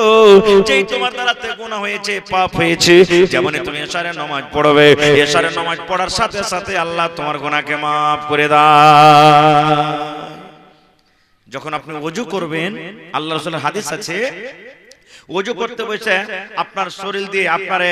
যেই তোমার দ্বারাতে গুনাহ হয়েছে, পাপ হয়েছে, যেমন তুমি এশারের নামাজ পড়বে, এশারের নামাজ পড়ার সাথে সাথে আল্লাহ তোমার গুনাহকে maaf করে দেয়। যখন আপনি ওযু করবেন, আল্লাহ রাসূলের হাদিস আছে, ওযু করতে বসে আপনার শরীর দিয়ে, আপনার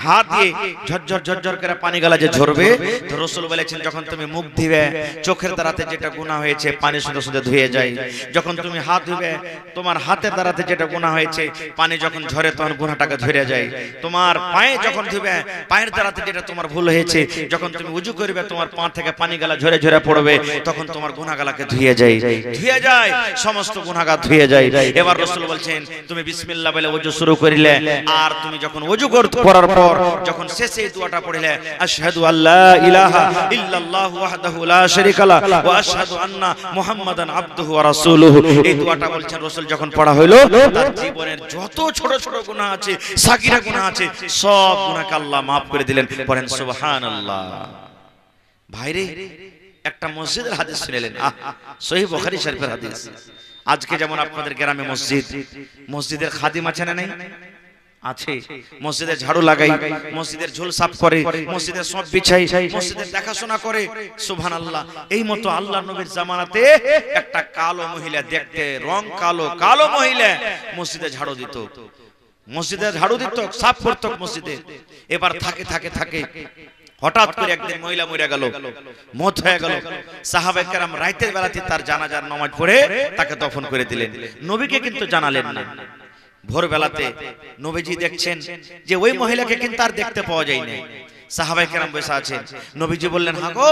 হাত দিয়ে ঝরঝর ঝরঝর করে পানি গালা যে ঝরবে, তো রাসূল বলেছেন, যখন তুমি মুখ ধুবে, চোখের দ্বারাতে যেটা গুনাহ হয়েছে পানি শুধু শুধু ধুয়ে যায়। যখন তুমি হাত ধুবে, তোমার হাতের দ্বারাতে যেটা গুনাহ হয়েছে, পানি যখন ঝরে তখন গুনাহটাকে ধরে যায়। তোমার পায়ে যখন ধুবে, পায়ের দ্বারাতে যেটা তোমার ভুল হয়েছে, যখন তুমি ওযু করবে, তোমার পা থেকে পানি গালা ঝরে ঝরে পড়বে, তখন তোমার গুনাহগালাকে ধুয়ে যায়, সমস্ত গুনাহগার ধুয়ে যায়। এবার রাসূল বলছেন, তুমি বিসমিল্লাহ বলে ওযু শুরু করিলে, আর তুমি যখন ওযু করার পর যখন শেষে এই দোয়াটা পড়িলে, আশহাদু আল্লা ইলাহা ইল্লাল্লাহু ওয়াহদাহু লা শারীকা লা ওয়া আশহাদু আন্না মুহাম্মাদান আবদুহু ওয়া রাসূলুহু, এই দোয়াটা বলছেন রাসূল যখন পড়া হলো, তার জীবনের যত ছোট ছোট গুনাহ আছে, সাগীরা গুনাহ আছে, সব গুনাহকে আল্লাহ maaf করে দিলেন। পড়েন সুবহানাল্লাহ। ভাইরে, একটা মসজিদের হাদিস শুনলেন, সহিহ বুখারী শরীফের হাদিস। আজকে যেমন আপনাদের গ্রামে মসজিদের খাদিম আছে না? নাই আছে। মসজিদে ঝাড়ু লাগাই, মসজিদের ঝুল সাফ করে, মসজিদের সব বিছাই, মসজিদের দেখাশোনা করে। সুবহানাল্লাহ। এই মতো আল্লাহর নবীর জামানাতে একটা কালো মহিলা, দেখতে রং কালো, কালো মহিলা মসজিদে ঝাড়ু দিত, সাফ করত মসজিদে। এবার থাকে থাকে থাকে হঠাৎ করে একদিন মহিলা মরে গেল, মওত হয়ে গেল। সাহাবায়ে কেরাম রাতের বেলাতে তার জানাজার নামাজ পড়ে তাকে দফন করে দিলেন। নবীকে কিন্তু জানালেন না। ভোরবেলাতে নবীজি দেখছেন যে ওই মহিলাকে কিন্তু আর দেখতে পাওয়া যায় না। সাহাবায়ে কেরাম বসে আছেন। নবীজি বললেন, হ্যাঁ গো,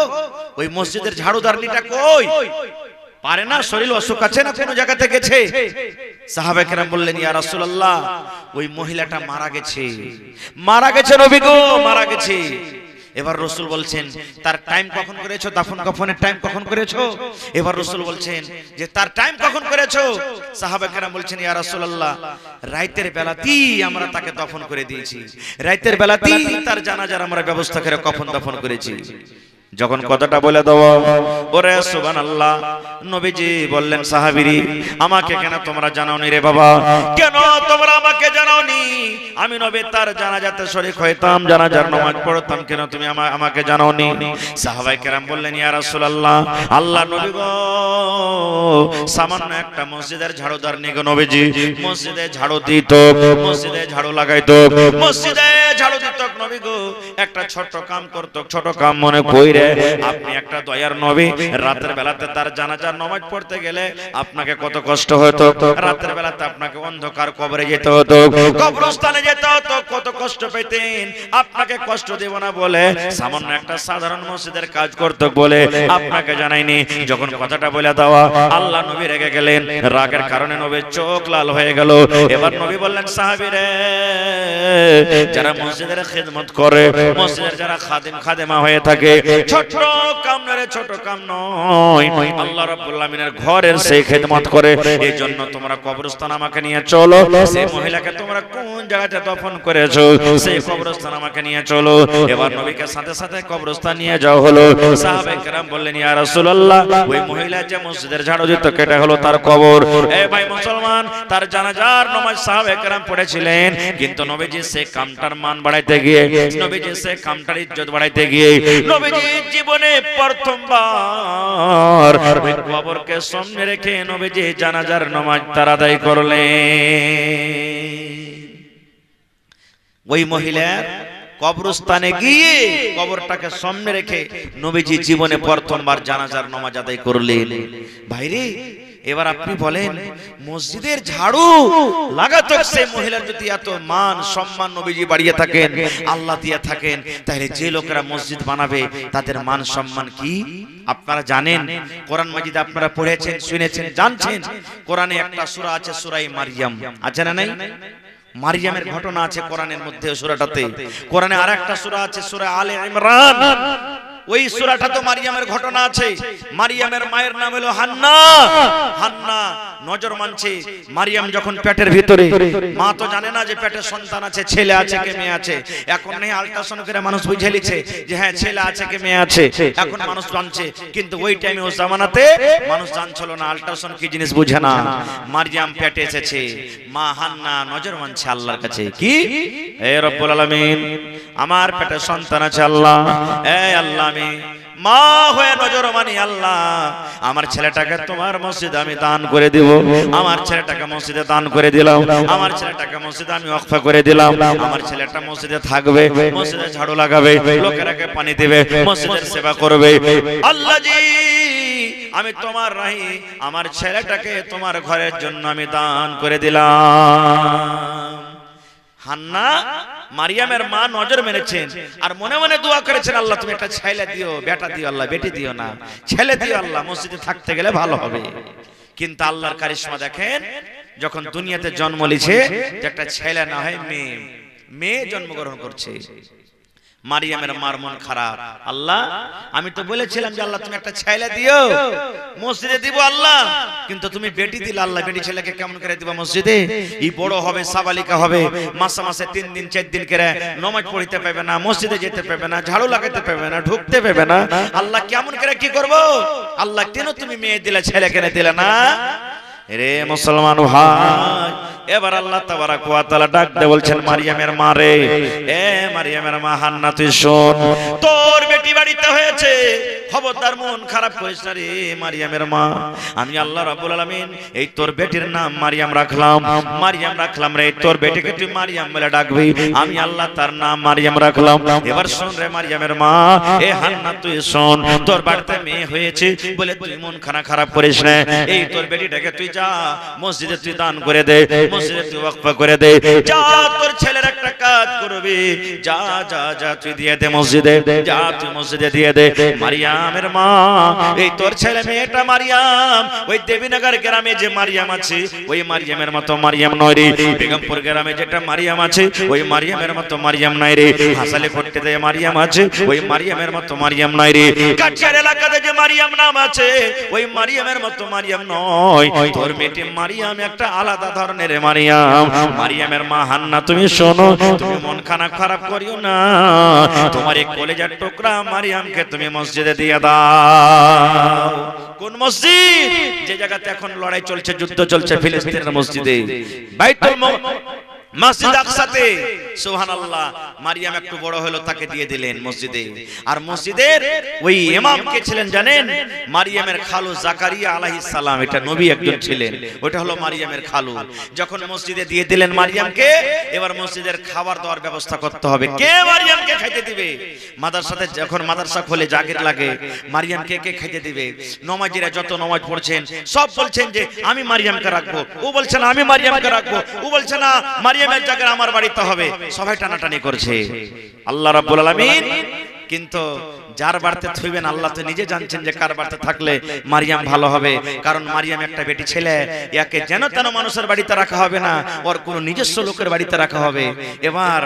ওই মসজিদের ঝাড়ুদারনিটা কই? পারে না, শরীর অসুখ আছে না, কোন জায়গাতে গেছে? সাহাবায়ে কেরাম বললেন, ইয়া রাসূলুল্লাহ, ওই মহিলাটা মারা গেছে, মারা গেছে নবী গো, মারা গেছে। এবার রাসূল বলছেন, তার টাইম কখন করেছো? দাফন কাফনের টাইম কখন করেছো? এবার রাসূল বলছেন যে তার টাইম কখন করেছো? সাহাবায়ে কেরাম বলছেন, ইয়া রাসূলুল্লাহ, রাতের বেলাতেই আমরা তাকে দফন করে দিয়েছি, রাতের বেলাতেই তার জানাজার আমরা ব্যবস্থা করে কফন দফন করেছি। যখন কথাটা বলে দেবো, ওরে সুবহানাল্লাহ, নবীজি বললেন সাহাবীরি, আমাকে কেন তোমরা জানাওনি রে বাবা, কেন তোমরা আমাকে জানাওনি? আমি নবী তার জানাজাতে শরীক হইতাম, জানাজার নামাজ পড়তাম, কেন তুমি আমাকে জানাওনি? সাহাবায়ে কেরাম বললেন, ইয়া রাসূলুল্লাহ, আল্লাহ নবী গো, সামান্য একটা মসজিদের ঝাড়ুদার নিগো নবীজি মসজিদে ঝাড়ু দিত, মসজিদে ঝাড়ু লাগাইতো, মসজিদে ঝাড়ু দিত নবী গো, একটা ছোট কাম করত, ছোট কাম মনে কইরে আপনি একটা দয়ার নবী, রাতের বেলাতে তার জানাজার নামাজ পড়তে গেলে আপনাকে কত কষ্ট হতো, রাতের বেলাতে আপনাকে অন্ধকার কবরে যেতে হতো, কবরস্থানে যেতে হতো, কত কষ্ট পেতেন, আপনাকে কষ্ট দেব না বলে সামান্য একটা সাধারণ মসজিদের কাজ করতে বলে আপনাকে জানাইনি। যখন কথাটা বলে দেওয়া, আল্লাহ নবী রেগে গেলেন, রাগের কারণে নবীর চোখ লাল হয়ে গেল। এবার নবী বললেন, সাহাবীরে, যারা মসজিদের খিদমত করে, মসজিদের যারা খাদিম খাদেমা হয়ে থাকে, ছোট কাম নয়, ছোট কাম নয়, আল্লাহ রাব্বুল আমিনের ঘরের সেই খিদমত করে, এই জন্য তোমরা কবরস্থান আমাকে নিয়ে চলো, সেই মহিলাকে তোমরা কোন জায়গাতে দফন করেছো সেই কবরস্থান আমাকে নিয়ে চলো। এবার নবীকে সাথে সাথে কবরস্থান নিয়ে যাওয়া হলো। সাহাবায়ে কেরাম বললেন, ইয়া রাসূলুল্লাহ, ওই মহিলা যে মসজিদের ঝাড়ু দিত, কেটে হলো তার কবর। এ ভাই মুসলমান, তার জানাজার নামাজ সাহাবায়ে কেরাম পড়েছিলেন, কিন্তু নবীজি সেই কামটার মান বাড়াইতে গিয়ে, নবীজি সেই কামটার ইজ্জত বাড়াইতে গিয়ে, নবীজি জীবনে প্রথমবার ওই কবরকে সামনে রেখে নবীজি জানাজার নামাজ তার আদায় করলেন। ওই মহিলার কবরস্থানে গিয়ে কবরটাকে সামনে রেখে নবীজি জীবনে প্রথমবার জানাজার নামাজ আদায় করলেন। ভাইরে, এবার আপনি বলেন, মসজিদের ঝাড়ু লাগাতো সেই মহিলার যদি এত মান সম্মান নবীজি বাড়িয়ে থাকেন, আল্লাহ দিয়ে থাকেন, তাহলে যে লোকেরা মসজিদ বানাবে তাদের মান সম্মান কি আপনারা জানেন? কোরআন মাজিদ আপনারা পড়েছেন, শুনেছেন, জানছেন। কোরআনে একটা সূরা আছে, সূরা মারইয়াম, আছে না নাই? মারইয়ামের ঘটনা আছে কোরআনের মধ্যে, সূরাটাতে। কোরআনে আরেকটা সূরা আছে, সূরা আলে ইমরান, ওই সূরাটা তো মারইয়ামের ঘটনা আছে। মারইয়ামের মায়ের নাম হলো হান্না। হান্না নজর মানছে, মারইয়াম যখন পেটের ভিতরে, মা তো জানে না যে পেটে সন্তান আছে, ছেলে আছে কি মেয়ে আছে। এখন নেই আল্ট্রাসাউন্ড করে মানুষ বুঝে লিখছে যে হ্যাঁ ছেলে আছে কি মেয়ে আছে, এখন মানুষ জানছে। কিন্তু ওই টাইমে, ওই জামানাতে মানুষ জানছিল না, আল্ট্রাসাউন্ড কি জিনিস বুঝে না। মারইয়াম পেটে এসেছে, মা হান্না নজর মানছে আল্লাহর কাছে, কি হে রব্বুল আলামিন, আমার পেটে সন্তান আছে আল্লাহ, এ আল্লাহ, আমি মা হয়ে নজর মানি আল্লাহ, আমার ছেলেটাকে তোমার মসজিদে আমি দান করে দিব, আমার ছেলেটাকে মসজিদে দান করে দিলাম, আমার ছেলেটাকে মসজিদে আমি ওয়াকফ করে দিলাম, আমার ছেলেটা মসজিদে থাকবে, মসজিদে ঝাড়ু লাগাবে, লোকেরাকে পানি দেবে, মসজিদের সেবা করবে। আল্লাহ জি, আমি তোমার রাহি, আমার ছেলেটাকে তোমার ঘরের জন্য আমি দান করে দিলাম। হান্না মারইয়ামের মা নজর মেরেছেন আর মনে মনে দোয়া করেছেন, আল্লাহ তুমি একটা ছেলে দিও, বেটা দিও আল্লাহ, বেটি দিও না, ছেলে দিও আল্লাহ, মসজিদে থাকতে গেলে ভালো হবে। কিন্তু আল্লাহর কারিশমা দেখেন, যখন দুনিয়াতে জন্ম নিয়েছে, একটা ছেলে না হয় মেয়ে, মেয়ে জন্মগ্রহণ করছে। মারইয়ামের মার মন খারাপ, আল্লাহ আমি তো বলেছিলাম যে আল্লাহ তুমি একটা ছেলে দিও, মসজিদে দিব আল্লাহ, কিন্তু তুমি বেটি দিলে আল্লাহ, বেটি ছেলেকে কেমন করে দিবা মসজিদে? এই বড় হবে, সাবালিকা হবে, মাসে মাসে 3 দিন 4 দিন করে নামাজ পড়তে পারবে না, মসজিদে যেতে পারবে না, ঝাড়ু লাগাতে পারবে না, ঢুকতে পারবে না, আল্লাহ কেমন করে কি করব? আল্লাহ কেন তুমি মেয়ে দিলে, ছেলে কেন দিলে না? রে মুসলমান ভাই, এবার আল্লাহ তাবারক ওয়া তাআলা ডাক দিয়ে বলছেন, মারইয়ামের মা রে, এ মারইয়ামের মা হান্না, তুই শোন, তোর বেটি বাড়িতে হয়েছে, খবরদার মন খারাপ করিস না রে মারইয়ামের মা। আমি আল্লাহ রাব্বুল আলামিন এই তোর বেটির নাম মারইয়াম রাখলাম, মারইয়াম রাখলাম রে, তোর বেটিকে তুই মারইয়াম বলে ডাকবি, আমি আল্লাহ তার নাম মারইয়াম রাখলাম। এবার শোন রে মারইয়ামের মা, এ হান্না তুই শোন, তোর বাড়িতে মেয়ে হয়েছে বলে তুই মন খারাপ করিস না, এই তোর বেটিটাকে তুই যা মসজিদে তুই দান করে দে, মসজিদে তুই ওয়াকফ করে দে, যা তোর ছেলের একটা কাজ করবি, যা যা যা তুই দিয়ে দে মসজিদে, যা তুই মসজিদে দিয়ে দে। মারইয়ামের মা, এই তোর ছেলে মেয়েটা মারইয়াম, ওই দেবীনগর গ্রামে যে মারইয়াম আছে, ওই মারইয়ামের মতো মারইয়াম নয় রে, বেগমপুর গ্রামে যেটা মারইয়াম আছে, ওই মারইয়ামের মতো মারইয়াম নাই রে, হাসালে পট্টিতে যে মারইয়াম আছে, ওই মারইয়ামের মতো মারইয়াম নাই রে, কাঠিয়ার এলাকাতে যে মারইয়াম নাম আছে, ওই মারইয়ামের মতো মারইয়াম নয়। তোর মেয়েটি মারইয়াম একটা আলাদা ধরনের মারিয়াম, মারিয়ামের মা হান্না তুমি শোনো, তুমি মন খারাপ করিও না, তোমার এই কলেজার টুকরা মারিয়ামকে তুমি মসজিদে দিয়ে দাও। কোন মসজিদ? যে জায়গাতে এখন লড়াই চলছে, যুদ্ধ চলছে, ফিলিস্তিনের মসজিদে, বাইতুল মসজিদ আকসাতে। সুবহানাল্লাহ। মারিয়াম একটু বড় হলো, তাকে দিয়ে দিলেন মসজিদে। আর মসজিদের ওই ইমাম কে ছিলেন জানেন? মারিয়ামের খালু জাকারিয়া আলাইহিস সালাম, এটা নবী একজন ছিলেন, ওটা হলো মারিয়ামের খালু। যখন মসজিদে দিয়ে দিলেন মারিয়ামকে, এবার মসজিদের খাবার দেওয়ার ব্যবস্থা করতে হবে। কে মারিয়ামকে খাইতে দিবে? মাদ্রাসাতে যখন মাদ্রাসা খোলে জাগির লাগে, মারিয়ামকে কে খাইতে দিবে? নমাজিরা যত নামাজ পড়ছেন সব বলছেন যে আমি মারিয়ামকে রাখবো, ও বলছে না আমি মারিয়ামকে রাখবো, ও বলছে না মারিয়ামের জায়গা আমার বাড়িতে হবে। সবাই টানাটানি করছে। আল্লাহ রাব্বুল আলামিন কিন্তু যার বাড়িতে থইবেন আল্লাহ তো নিজে জানছেন যে কার বাড়িতে থাকলে মারিয়াম ভালো হবে। কারণ মারিয়াম একটা বেটি ছেলে, ইয়াকে যেন তেন মানুষের বাড়িতে রাখা হবে না, ওর কোনো নিজস্ব লোকের বাড়িতে রাখা হবে। এবার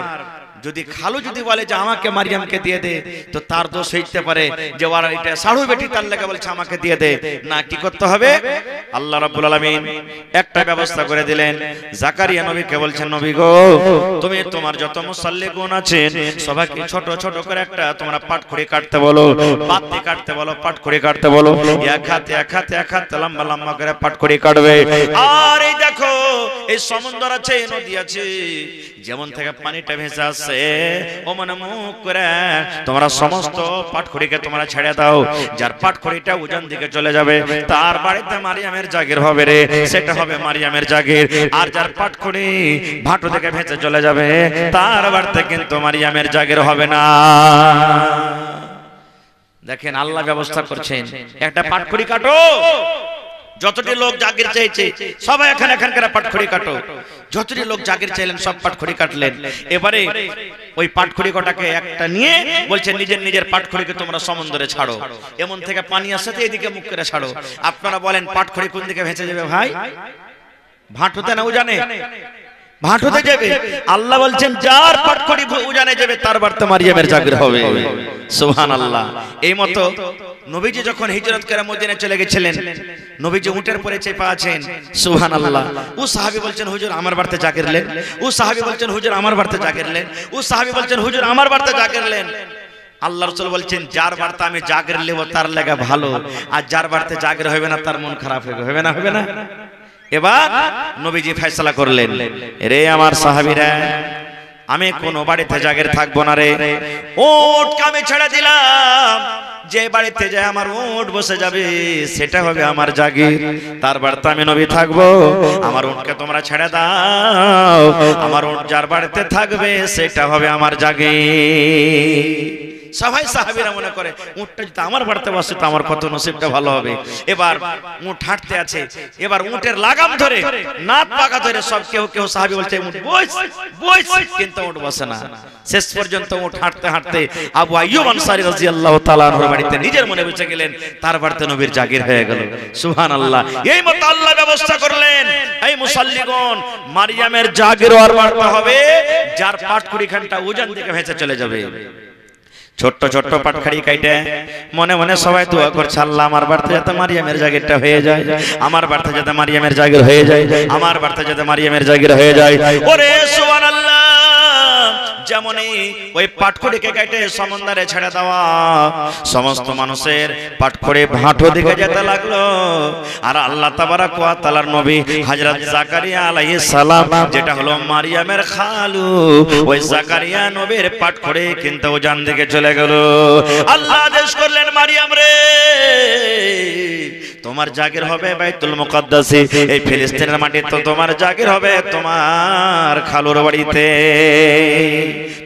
যদি খালু যদি বলে যে আমাকে মারিয়ামকে দিয়ে দে, তো তার দোষ হইতে পারে যে ওর এটা সাড়ু বেটি, তার লেগে বলছে আমাকে দিয়ে দে। না, কি করতে হবে? আল্লাহ রাব্বুল আলামিন একটা ব্যবস্থা করে দিলেন। জাকারিয়া নবীকে বলছেন, নবী গো, তুমি তোমার যত মুসাল্লিগুন আছেন সবাইকে ছোট ছোট করে একটা তোমরা পাট করে কাটতে বলো, পাতি কাটতে বলো, পাট করে কাটতে বলো, এক হাতে লম্বা লম্বা করে পাট করে কাটবে। আর এই দেখো এই সমুদ্র আছে, এই নদী আছে, যেমন থেকে পানিটা ভেসে আসছে, ও মনে মুখ করে তোমরা সমস্ত পাটখড়িকে তোমরা ছেড়ে দাও। যার পাটখড়িটা উজান দিকে চলে যাবে তার বাড়িতে মারিয়ামের জাগির হবে রে, সেটা হবে মারিয়ামের জাগির। আর যার পাটখড়ি ভাটো থেকে ভেসে চলে যাবে তার বাড়িতে কিন্তু মারিয়ামের জাগির হবে না। দেখেন আল্লাহ ব্যবস্থা করছেন। একটা পাটখড়ি কাটো, যতটি লোক জাগির চাইছে সবাই এখানকার পাটখড়ি কাটো। যতটি লোক জাগির চাইলেন সব পাটখড়ি কাটলেন। এবারে ওই পাটখড়ি কটাকে একটা নিয়ে বলছে নিজের নিজের পাটখড়িকে তোমরা সমুদ্রে ছাড়ো। এমন থেকে পানি আসছে এদিকে মুখ করে ছাড়ো। আপনারা বলেন পাটখড়ি কোন দিকে ভেসে যাবে ভাই? ভাটুতে না উজানে? ভাটুতে যাবে। আল্লাহ বলছেন যার পাটখড়ি উজানে যাবে তার বাড়িতে মারিয়ামের জাগির হবে। সুবহানাল্লাহ। এই মতো নবীজি যখন হিজরত করে মদিনায় চলে গেছিলেন, নবীজি উটের পরে চেপে আছেন। সুবহানাল্লাহ। ও সাহাবী বলছেন হুজুর আমার বাড়িতে জাগির নেন, ও সাহাবী বলছেন হুজুর আমার বাড়িতে জাগির নেন, ও সাহাবী বলছেন হুজুর আমার বাড়িতে জাগির নেন। আল্লাহ রাসূল বলছেন যার বাড়িতে আমি জাগির নেব তার লাগা ভালো, আর যার বাড়িতে জাগির হবে না তার মন খারাপ হবে না? হবে না? এবার নবীজি ফয়সালা করলেন, রে আমার সাহাবীরা, আমি কোন বাড়িতে জাগির থাকবো না রে, উটকে আমি ছেড়ে দিলাম। যে বাড়িতে যায় আমার উট বসে যাবে সেটা হবে আমার জাগির, তার বাড়িতে আমি নবী থাকবো। আমার উটকে তোমরা ছেড়ে দাও, আমার উট যার বাড়িতে থাকবে সেটা হবে আমার জাগির। সবাই সাহাবীরা মনে করে উটটা যদি আমার বাড়িতে বসে তো আমার কত নসিবটা ভালো হবে। এবার উট হাঁটতে আছে, এবার উটের লাগাম ধরে নাক পাকা ধরে সব কেউ সাহাবী বলছে উট বস, কিন্তু উট বসে না। শেষ পর্যন্ত উট হাঁটতে হাঁটতে আবু আইয়ুব আনসারী রাদিয়াল্লাহু তাআলা আনহুর বাড়িতে নিজের মনে বুঝে গেলেন, তার বাড়িতে নবীর জাগির হয়ে গেল। সুবহানাল্লাহ। এই মত আল্লাহ ব্যবস্থা করলেন। এই মুসাল্লিগণ, মারিয়ামের জাগির ওর বাড়িতে হবে যার পাটখড়ি খানটা উজান দিকে ভেসে চলে যাবে। ছোট্ট ছোট্ট পাটখড়ি কাইটে মনে মনে সবাই দোয়া করছে, আল্লাহ আমার বাড়িতে যাতে মারিয়ামের জাগিরটা হয়ে যায়, আমার বাড়িতে যাতে মারিয়ামের জাগির হয়ে যায়, আমার বাড়িতে যাতে মারিয়ামের জাগির হয়ে যায়। ওরে সুবহানাল্লাহ। যেমনই ওই পাটখড়িকে কেটে সমুদ্রে ছেড়ে দেওয়া, সমস্ত মানুষের পাটখড়ি ভাটো দিকে যেতে লাগলো। আর আল্লাহ তাবারাক ওয়া তাআলার নবী হযরত জাকারিয়া আলাইহিস সালাম, যেটা হলো মারিয়ামের খালু, ওই জাকারিয়া নবীর পাটখড়ি কিন্তু উজান দিকে চলে গেল। আল্লাহ আদেশ করলেন, মারিয়াম রে, তোমার জাগির হবে বাইতুল মুকাদ্দাসে, এই ফিলিস্তিনের মাটিতে তোমার জাগির হবে তোমার খালুর বাড়িতে,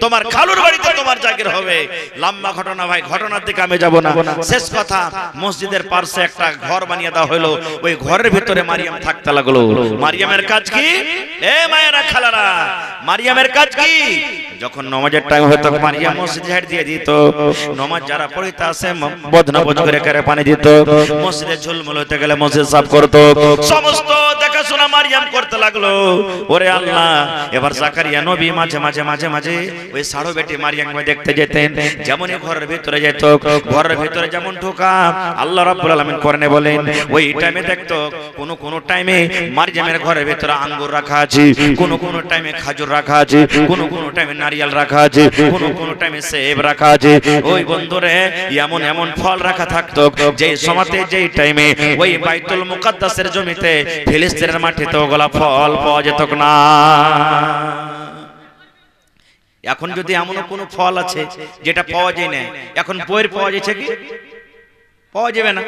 তোমার খালুর বাড়িতে তোমার জাগির হবে। লম্বা ঘটনা ভাই, ঘটনার দিকে আমি যাব না। শেষ কথা, মসজিদের পাশে একটা ঘর বানিয়ে দেওয়া হলো, ওই ঘরের ভিতরে মারিয়াম থাকতে লাগলো। মারিয়ামের কাজ কি? এ মায়েরা খালারা, মারিয়ামের কাজ কি? যখন নামাজের টাইম হতো মারিয়াম মসজিদে ঝাড় দিয়ে দিত। নামাজ যারা পড়িতে আসে বদনা বজ করে পানি দিত, মসজিদে ঝুলমুল গোসল হতে গেলে মসজিদ সাফ করতো, সমস্ত দেখাশোনা মারিয়াম করতে লাগলো। ওরে আল্লাহ, এবার জাকারিয়া নবী মাঝে মাঝে মাঝে মাঝে ওই সাড়ো বেটি মারিয়ামকে দেখতে যেতেন। যেমনই ঘরের ভিতরে যেত, ঘরের ভিতরে যেমন ঢোকা আল্লাহ রাব্বুল আলামিন কোরআনে বলেন ওই টাইমে দেখতো কোন টাইমে মারিয়ামের ঘরের ভিতরে আঙ্গুর রাখা আছে, কোন টাইমে খাজুর রাখা আছে, কোন টাইমে নারিয়াল রাখা আছে, কোন টাইমে সেব রাখা আছে। ওই বন্ধুরে এমন এমন ফল রাখা থাকতো যেই সময়তে যেই টাইমে ওই বাইতুল মুকাদ্দাসের জমিতে ফিলিস্তিনের মাটিতে ওগুলা ফল পাওয়া যেত না। এখন যদি এমন কোন ফল আছে যেটা পাওয়া যায় না, এখন বইয়ের পাওয়া যাচ্ছে কি পাওয়া যাবে না।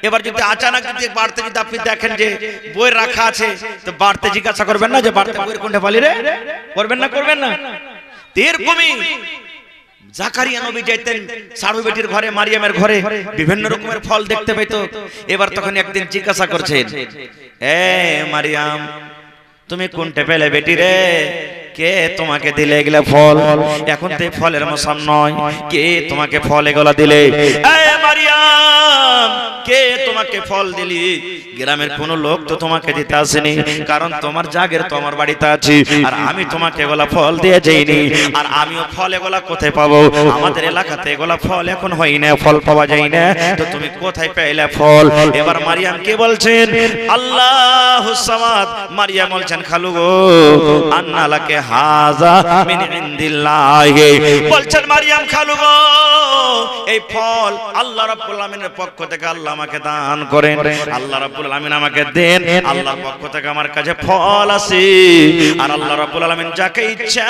এবার যদি আচানক যদি বাড়তে যদি আপনি দেখেন যে বই রাখা আছে, তো বাড়তে জিজ্ঞাসা করবেন না যে বাড়তে বইয়ের কোনটা পালি রে, করবেন না করবেন না। এরকমই জাকারিয়া নবী যাইতেন সাড়ু বেটির ঘরে, মারিয়ামের ঘরে বিভিন্ন রকমের ফল দেখতে পেত। এবার তখন একদিন জিজ্ঞাসা করছেন, এ মারিয়াম তুমি কোনটা পেলে বেটি রে, কে তোমাকে দিলে এগুলা ফল? এখন তো ফলের মৌসুম নয়, কে তোমাকে ফল এগুলা দিলে? এ মারিয়াম কে তোমাকে ফল দিলি? গ্রামের কোন লোক তো তোমাকে দিতে আসেনি, কারণ তোমার জাগের তো আমার বাড়িতে আছে, আর আমি তোমাকে এগুলা ফল দিয়ে যাইনি। আর আমিও ফল এগুলা কোথায় পাবো? আমাদের এলাকাতে এগুলা ফল এখন হয় না, ফল পাওয়া যায় না, তো তুমি কোথায় পেলে ফল? এবার মারিয়াম কে বলছেন? আল্লাহুস সামাদ। মারিয়াম বলছেন, খালু গো আন্না লাকে হাযা মিন ইনদিল্লাহি। বলছেন মারিয়াম, খালু গো এই ফল আল্লাহ রাব্বুল আলামিনের পক্ষ থেকে আল্লাহ আমাকে দান করেন, আল্লাহ রাব্বুল আলামিন আমাকে দেন, আল্লাহর পক্ষ থেকে আমার কাছে ফল আছে। আর আল্লাহ রাব্বুল আলামিন যাকে ইচ্ছা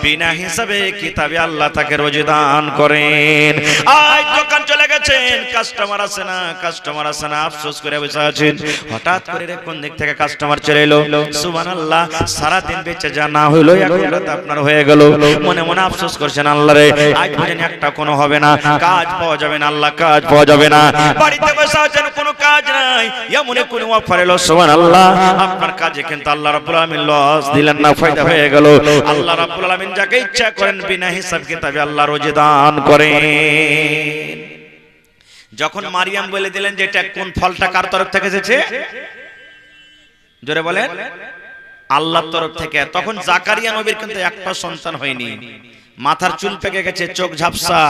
বিনা হিসাবে কিতাবে আল্লাহ তাকে রোজি দান করেন। আজ দোকান চলে গেছেন, কাস্টমার আসে না, কাস্টমার আসে না, আফসোস করে বসে আছেন। হঠাৎ করে কোন দিক থেকে কাস্টমার চলে এলো, সুবহানাল্লাহ, সারা দিন বেঁচে যা না হলো এখন রাত আপনার হয়ে গেল। মনে মনে আফসোস করছেন, আল্লাহ রে আজ পর্যন্ত একটা কোনো হবে না, কাজ পাওয়া যাবে না, আল্লাহ কাজ পাওয়া যাবে না। বাড়িতে বসে আছেন, কোনো কাজ নাই, এমন কোন অফার এলো, সুবহানাল্লাহ, আপনার কাজে কিন্তু আল্লাহ রাব্বুল আলামিন লস দিলেন না, ফায়দা হয়ে গেল। আল্লাহ রাব্বুল আলামিন যাকে ইচ্ছা করেন বিনা হিসাব কিতাবে আল্লাহ রোজি দান করেন। যখন মারিয়াম বলে দিলেন যে এটা কোন ফলটা কার তরফ থেকে এসেছে, জোরে বলেন, আল্লাহর তরফ থেকে, তখন জাকারিয়া নবীর কিন্তু একটা সন্তান হয়নি। মাথার চুল পেকে গেছে, চোখ ঝাপসা,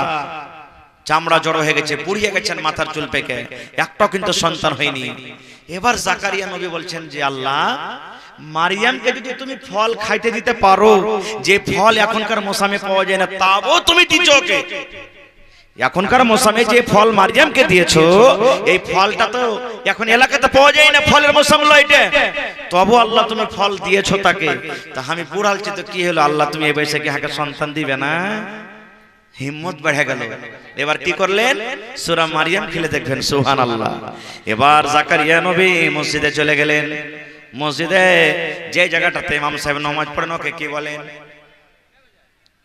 চামড়া জড়ো হয়ে গেছে, পুড়িয়ে গেছেন মাথার চুল পেকে, একটাও কিন্তু সন্তান হয়নি। এবার জাকারিয়া নবী বলছেন যে আল্লাহ, মারিয়ামকে যদি তুমি ফল খাইতে দিতে পারো, যে ফল এখনকার মৌসুমে পাওয়া যায় না, তাও তুমি দিছো ওকে। এখনকার মৌসুমে যে ফল মারিয়ামকে দিয়েছো, এই ফলটা তো এখন এলাকাতে পাওয়া যায় না, ফলের মৌসুম হলো এটা, তবু আল্লাহ তুমি ফল দিয়েছো তাকে। তা আমি বুড়ালছি তো কি হলো, আল্লাহ তুমি এই বয়সে কি হাকে সন্তান দিবে না? হিম্মত বেড়ে গেল। এবার কি করলেন? সূরা মারিয়াম খুলে দেখবেন, সুবহানাল্লাহ। এবার জাকারিয়া নবী মসজিদে চলে গেলেন। মসজিদে যে জায়গাটাতে ইমাম সাহেব নামাজ পড়েন ওকে কি বলেন?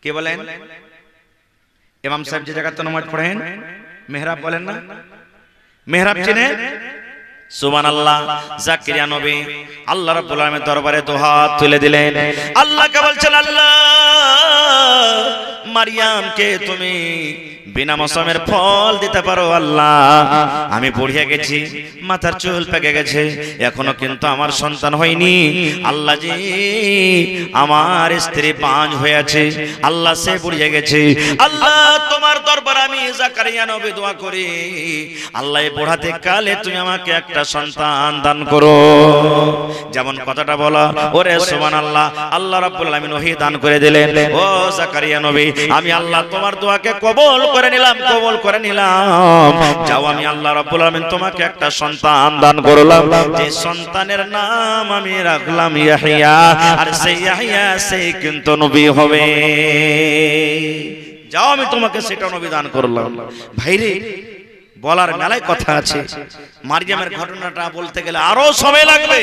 কি বলেন? ইমাম সাহেব যে জায়গাতে নামাজ পড়েন মেহরাব বলেন না? মেহরাব চিনেন? সুবহানাল্লাহ। জাকারিয়া নবী আল্লাহ রাব্বুল আলামিনের দরবারে দুহাত তুলে দিলেন, আল্লাহকে বলছেন, আল্লাহ মারিয়ামকে তুমি বিনা মৌসুমের ফল দিতে পারো। আল্লাহ আমি বুড়িয়ে গেছি, মাথার চুল পেকে গেছে, এখনো কিন্তু আমার সন্তান হয়নি। আল্লাহ জি আমার স্ত্রী পাঁচ হয়ে আছে, আল্লাহ সে বুড়িয়ে গেছে। আল্লাহ তোমার দরবারে আমি জাকারিয়া নবী দোয়া করি, আল্লাহ এই বুড়াতে কালে তুমি আমাকে একটা সন্তান দান করো। যেমন কথাটা বলা, ওরে সুবহানাল্লাহ, আল্লাহ রাব্বুল আলামিন ওহী দান করে দিলেন, ও জাকারিয়া নবী আমি আল্লাহ তোমার দোয়াকে কবুল করে নিলাম, কবুল করে নিলাম। যাও আমি আল্লাহ রাব্বুল আলামিন তোমাকে একটা সন্তান দান করলাম, যে সন্তানের নাম আমি রাখলাম ইয়াহইয়া, আর সেই ইয়াহইয়া সেই কিন্তু নবী হবে। যাও আমি তোমাকে সেটা নবী দান করলাম। ভাইরে বলার মেলায় কথা আছে, মারিয়ামের ঘটনাটা বলতে গেলে আরো সময় লাগবে,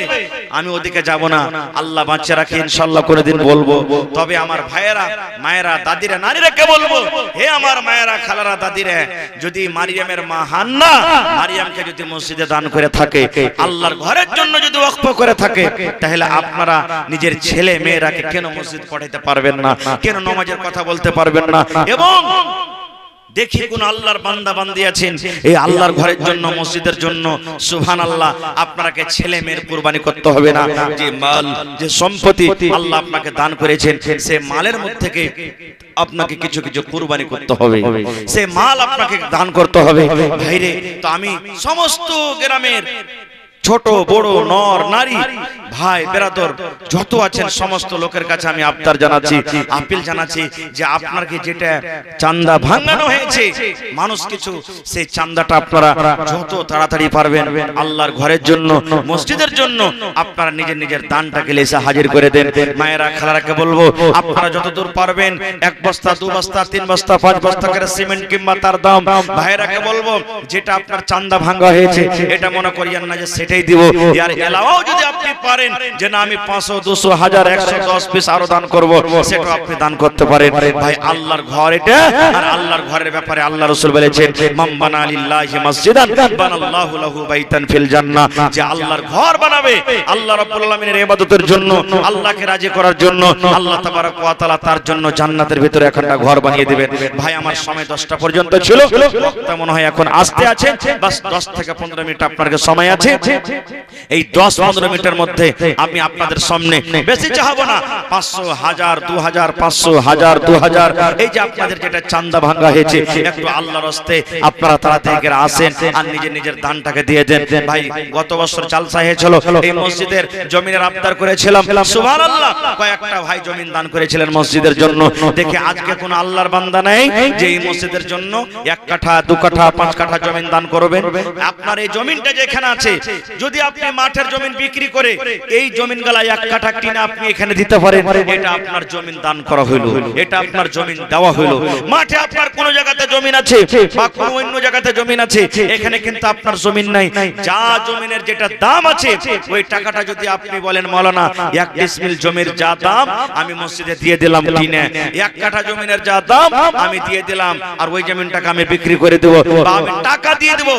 আমি ওদিকে যাব না। আল্লাহ বাঁচিয়ে রাখি, ইনশাআল্লাহ কোনদিন বলবো। তবে আমার ভাইয়েরা, মায়েরা, দাদিরা, নারীরা কে বলবো, হে আমার মায়েরা, খালারা, দাদিরা, যদি মারিয়ামের মা হান্না মারিয়ামকে যদি মসজিদে দান করে থাকে, আল্লাহর ঘরের জন্য যদি ওয়াকফ করে থাকে, তাহলে আপনারা নিজের ছেলে মেয়েরাকে কেন মসজিদ পড়াইতে পারবেন না? কেন নামাজের কথা বলতে পারবেন না? এবং দেখি কোন আল্লাহর বান্দা বান্দি আছেন এই আল্লাহর ঘরের জন্য, মসজিদের জন্য, সুবহানাল্লাহ, আপনাকে ছেলে মেয়ের কুরবানি করতে হবে না। যে মাল, যে সম্পত্তি আল্লাহ আপনাকে দান করেছেন, সে মালের মধ্যে থেকে আপনাকে কিছু কিছু কুরবানি করতে হবে, সে মাল আপনাকে দান করতে হবে। ভাইরে, তো আমি সমস্ত গ্রামের ছোট বড় নর নারী ভাই বেরাদর যত আছেন সমস্ত লোকের কাছে আমি আবদার জানাচ্ছি, আপিল জানাচ্ছি যে আপনাকে যেটা চাঁদা ভাঙানো হয়েছে মানুষ কিছু, সেই চাঁদাটা আপনারা যত তাড়াতাড়ি পারবেন আল্লাহর ঘরের জন্য, মসজিদের জন্য আপনারা নিজের নিজের দানটাকে এসে হাজির করে দেন। মায়েরা খালারাকে বলবো আপনারা যতদূর পারবেন 1 বস্তা 2 বস্তা 3 বস্তা 5 বস্তা করে সিমেন্ট কিংবা তার দাম, ভাইরাকে বলবো যেটা আপনার চাঁদা ভাঙা হয়েছে এটা মনে করিয়েন না যে সেটাই দিব, আর এলাও যদি আপনি পারেন যে না আমি 500 200 1000 110 পিস আরো দান করব, সেটা আপনি দান করতে পারেন। ভাই আল্লাহর ঘর এটা, আর আল্লাহর ঘরের ব্যাপারে আল্লাহ রাসূল বলেছেন মান বানা লিল্লাহি মাসজিদান বানাল্লাহু লাহু বাইতান ফিল জান্নাহ, যে আল্লাহর ঘর বানাবে আল্লাহ রাব্বুল আলামিনের ইবাদতের জন্য, আল্লাহকে রাজি করার জন্য, আল্লাহ তাবারক ওয়া তাআলা তার জন্য জান্নাতের ভিতরে একটা ঘর বানিয়ে দিবেন। ভাই আমার সময় 10টা পর্যন্ত ছিল, বক্তা মনে হয় এখন আসতে আছে, বাস 10 থেকে 15 মিনিট আপনার সময় আছে। এই 10-15 মিনিটের মধ্যে আমি আপনাদের সামনে বেশি চাহাবো না, 500 1000 2000 500 1000 2000 এই যে আপনাদের যেটা চাঁদা ভাঙা হয়েছে একটু আল্লাহর রাস্তায় আপনারা তাড়াতাড়ি করে আসেন আর নিজের নিজের দানটাকে দিয়ে দেন। ভাই গত বছর জালসা হয়েছিল, এই মসজিদের জমিনের আবদার করেছিলাম, সুবহানাল্লাহ, কয়েকটা ভাই জমিন দান করেছিলেন মসজিদের জন্য। দেখে আজকে কোন আল্লাহর বান্দা নেই যে এই মসজিদের জন্য 1 কাঠা 2 কাঠা 5 কাঠা জমিন দান করবেন। আপনার এই জমিনটা যেখানে আছে যদি আপনি মাঠের জমিন বিক্রি করে এই জমিন গালা 1 কাঠা কিনে আপনি এখানে দিতে পারেন, এটা আপনার জমিন দান করা হইলো, এটা আপনার জমিন দেওয়া হইলো। মাঠে আপনার কোন জায়গাতে জমিন আছে বা কোন অন্য জায়গাতে জমিন আছে, এখানে কিন্তু আপনার জমিন নাই, যা জমিনের যেটা দাম আছে ওই টাকাটা যদি আপনি বলেন মাওলানা 1 ডিসমিল জমির যা দাম আমি মসজিদে দিয়ে দিলাম কিনে, 1 কাঠা জমিনের যা দাম আমি দিয়ে দিলাম আর ওই জমিনটাকে আমি বিক্রি করে দেব বা আমি টাকা দিয়ে দেব,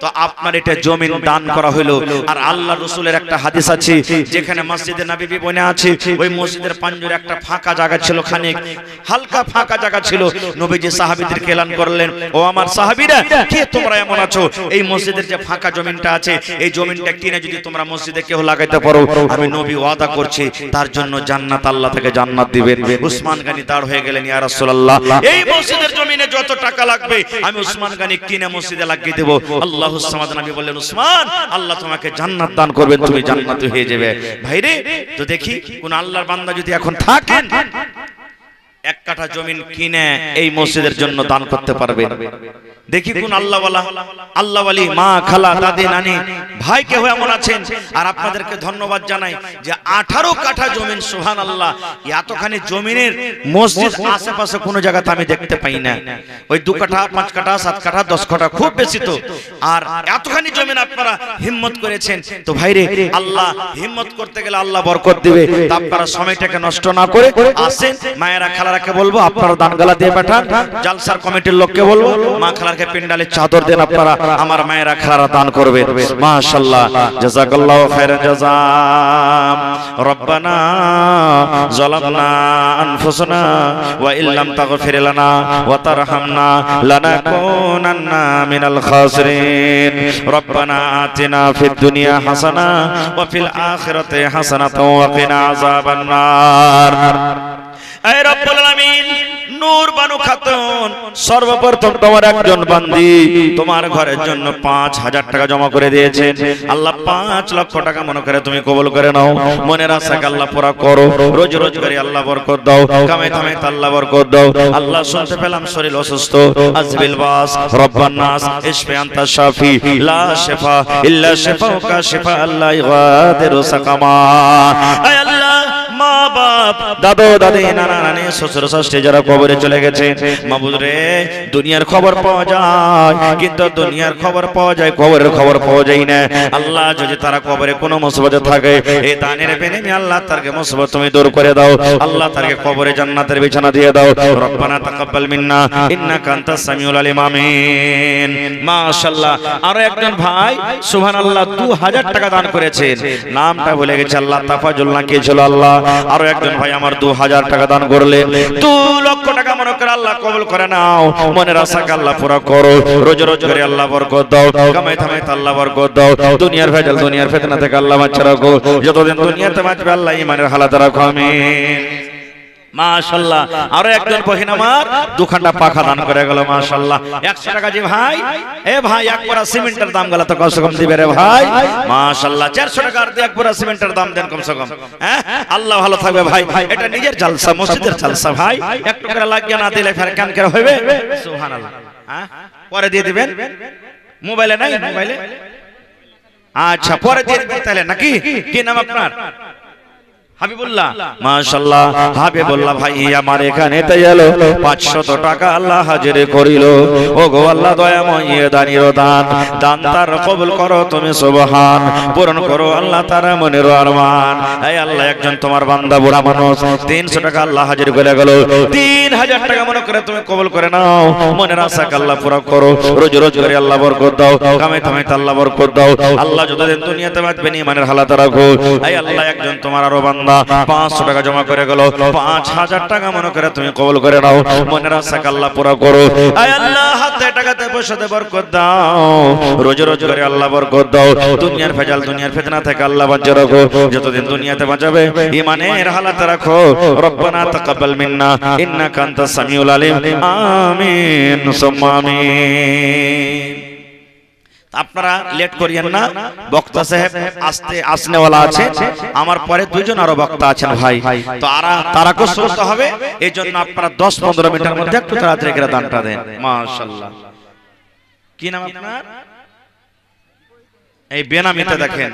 তো আপনার এটা জমিন দান করা হইলো। আর আল্লাহ রাসূলের একটা হাদিস আছে যেখানে মসজিদে নববী বনে আছে, ওই মসজিদের পাঞ্জরে একটা ফাঁকা জায়গা ছিল, খানিক হালকা ফাঁকা জায়গা ছিল। নবীজি সাহাবীদেরকে এলান করলেন, ও আমার সাহাবীরা কে তোমরা এমন আছো, এই মসজিদের যে ফাঁকা জমিনটা আছে এই জমিনটা কিনে যদি তোমরা মসজিদে কেউ লাগাইতে পারো আমি নবী ওয়াদা করছি তার জন্য জান্নাত, আল্লাহ থেকে জান্নাত দিবেন। উসমান গনি দাঁড় হয়ে গেলেন, ইয়া রাসূলুল্লাহ এই মসজিদের জমিনে যত টাকা লাগবে আমি উসমান গনি কিনে মসজিদে লাগিয়ে দেব। আল্লাহুস সামাদ, নবী বললেন উসমান আল্লাহ তোমাকে জান্নাত দান করবেন, তুমি জান্নাতি হয়ে যাবে। ভাইরে, তো দেখি কোন আল্লাহর বান্দা যদি এখন থাকেন 1 কাঠা জমিন কিনে এই মসজিদের জন্য দান করতে পারবে, দেখি কোন আল্লাহওয়ালা আল্লাহওয়ালি মা খালা দাদি নানি ভাই কেউ এমন আছেন। আর আপনাদেরকে ধন্যবাদ জানাই যে 18 কাঠা জমিন, সুবহানাল্লাহ, এতখানি জমিনের মসজিদ আশেপাশে কোনো জায়গাতে আমি দেখতে পাই না। ওই 2 কাঠা 5 কাঠা 7 কাঠা 10 কাঠা খুব বেশি তো, আর এতখানি জমিন আপনারা হিম্মত করেছেন। তো ভাইরে, আল্লাহ হিম্মত করতে গেলে আল্লাহ বরকত দিবে। তা আপনারা সময়টাকে নষ্ট না করে আসেন। মায়েরা খালারাকে বলবো আপনারা দানগালা দিয়ে পাঠান, জালসার কমিটির লোককে বলবো মা খালারকে পেন্ডালে চাদর দেন, আপনারা আমার মায়েরা খালারা দান করবেন। মাশাআল্লাহ, জাযাকাল্লাহু খায়রান জাযা। রব্বানা যালামনা আনফুসানা ওয়া ইল্লাম তাগফির লানা ওয়া তারহামনা লানাকুনান্না মিনাল খাসিরিন। রব্বানা আতিনা ফিদ দুনিয়া হাসানা ওয়া ফিল আখিরাতি হাসানাতাও ওয়া কিনা আযাবান নার। এ রব্বুল আলামিন, নূর বানু খাতুন সর্বপ্রথম তোমার একজন বান্দি তোমার ঘরের জন্য 5000 টাকা জমা করে দিয়েছেন। আল্লাহ 5 লক্ষ টাকা মনে করে তুমি কবুল করে নাও। মনের আশাকে আল্লাহ পুরা করো, রোজ রোজ করে আল্লাহ বরকত দাও, কামাই কামাই আল্লাহ বরকত দাও। আল্লাহ শুনতে পেলাম শরীর অসুস্থ, আজবিল বাস রব্বান নাস ইশফি আনতা শাফি লা শিফা ইল্লা শিফাউকা শিফা আল্লাহ ইগাদিরু সাকামা। আয় আল্লাহ, মা বাপ দাদু দাদি নানা নানি শ্বশুর শাশুড়ি যারা কবরে চলে গেছে, মাবুদ রে দুনিয়ার খবর পাওয়া যায় কিন্তু দুনিয়ার খবর পাওয়া যায়, কবরের খবর পাওয়া যায় না। আল্লাহ যদি তারা কবরে কোনো মুসিবতে থাকে এই দানের বিনিময়ে আল্লাহ তারকে মুসিবত তুমি দূর করে দাও। আল্লাহ তারকে কবরে জান্নাতের বিছানা দিয়ে দাও। রব্বানা তাকাব্বাল মিন্না ইন্নাকা আনতাস সামিউল আলিম, আমিন। মাশাআল্লাহ, আরো একজন ভাই সুবহানাল্লাহ 2000 টাকা দান করেছেন, নামটা ভুলে গেছে আল্লাহ, তাফাজুল না কি ছিল আল্লাহ আরো একজন ভাই আমার 2000 টাকা দান করলেন, 2 লক্ষ টাকা মনে করে আল্লাহ কবুল করে নাও, মনের আশাকে আল্লাহ পুরো করো, রোজ রোজ করে আল্লাহ বরকত দাও, কামাই থামাই আল্লাহ বরকত দাও, দুনিয়ার ভেজাল দুনিয়ার ফিতনা থেকে আল্লাহ বাঁচিয়ে রাখো, যতদিন দুনিয়াতে বাঁচবে আল্লাহ ঈমানের হালাত রাখো, আমিন। মাশাআল্লাহ। আরো একজন বহিন আমার দুখানা পাখা দান করে গেল, মাশাআল্লাহ। 100 টাকা জি ভাই, এ ভাই এক পুরা সিমেন্টের দাম গেল তো কমসে কম দিবে রে ভাই, মাশাআল্লাহ। 400 টাকার দিয়ে এক পুরা সিমেন্টের দাম দেন কমসে কম, হ্যাঁ আল্লাহ ভালো থাকবে ভাই। এটা নিজের জালসা, মসজিদের জালসা ভাই, একটু করে লাগিয়ে না দিলে ফের কান করে হবে, সুবহানাল্লাহ। হ্যাঁ পরে দিয়ে দিবেন, মোবাইলে নাই, মোবাইলে আচ্ছা পরে দিয়ে দিবেন তাহলে নাকি। কি নাম আপনার? হাবিবুল্লাহ, মাশাআল্লাহ। হাবিবুল্লাহ ভাই আমার এখানে তে এলো 500 টাকা আল্লাহ হাজির করিল, ও গো আল্লাহ দয়াময় দানির দান, দান তার কবুল করো তুমি সুবহান, পূরণ করো আল্লাহ তার মনের আরমান। এই আল্লাহ একজন তোমার বান্দা বুড়া মানুষ 300 টাকা আল্লাহ হাজির করে গেল, 3000 টাকা মনে করে তুমি কবুল করে নাও, মনের আশাকে আল্লাহ পুরো করো, রোজ রোজ করে আল্লাহ বরকত দাও, কামাই থামাই আল্লাহ বরকত দাও, আল্লাহ যতদিন দুনিয়াতে বাঁচবে ঈমানের হালাত রাখো। এই আল্লাহ একজন তোমার আরো বান্দা 500 টাকা জমা করে গেল, 5000 টাকা মনে করে তুমি কবুল করে নাও, মনের আশাকে আল্লাহ পুরো করো। আয় আল্লাহ হাতে টাকাতে পয়সাতে বরকত দাও, রোজ রোজ করে আল্লাহ বরকত দাও, দুনিয়ার ভেজাল দুনিয়ার ফিতনা থেকে আল্লাহ বাঁচিয়ে রাখো, যতদিন দুনিয়াতে বাঁচাবে ঈমানের হালাতে রাখো। রব্বানা তাকাব্বাল মিন্না ইন্নাকা আনতাস সামিউল আলিম, আমিন সুম্মা আমিন। আপনারা লেট করিয়েন না, বক্তা সাহেব আসনেওয়ালা আছে, আমার পরে দুইজন আরো বক্তা আছেন ভাই, তো তারাকে শুনতে হবে, এই জন্য আপনারা 10-15 মিনিটের মধ্যে একটু তাড়াতাড়ি করে দানটা দেন, মাশাআল্লাহ। কি নাম আপনার? এই বেনামিতে দেখেন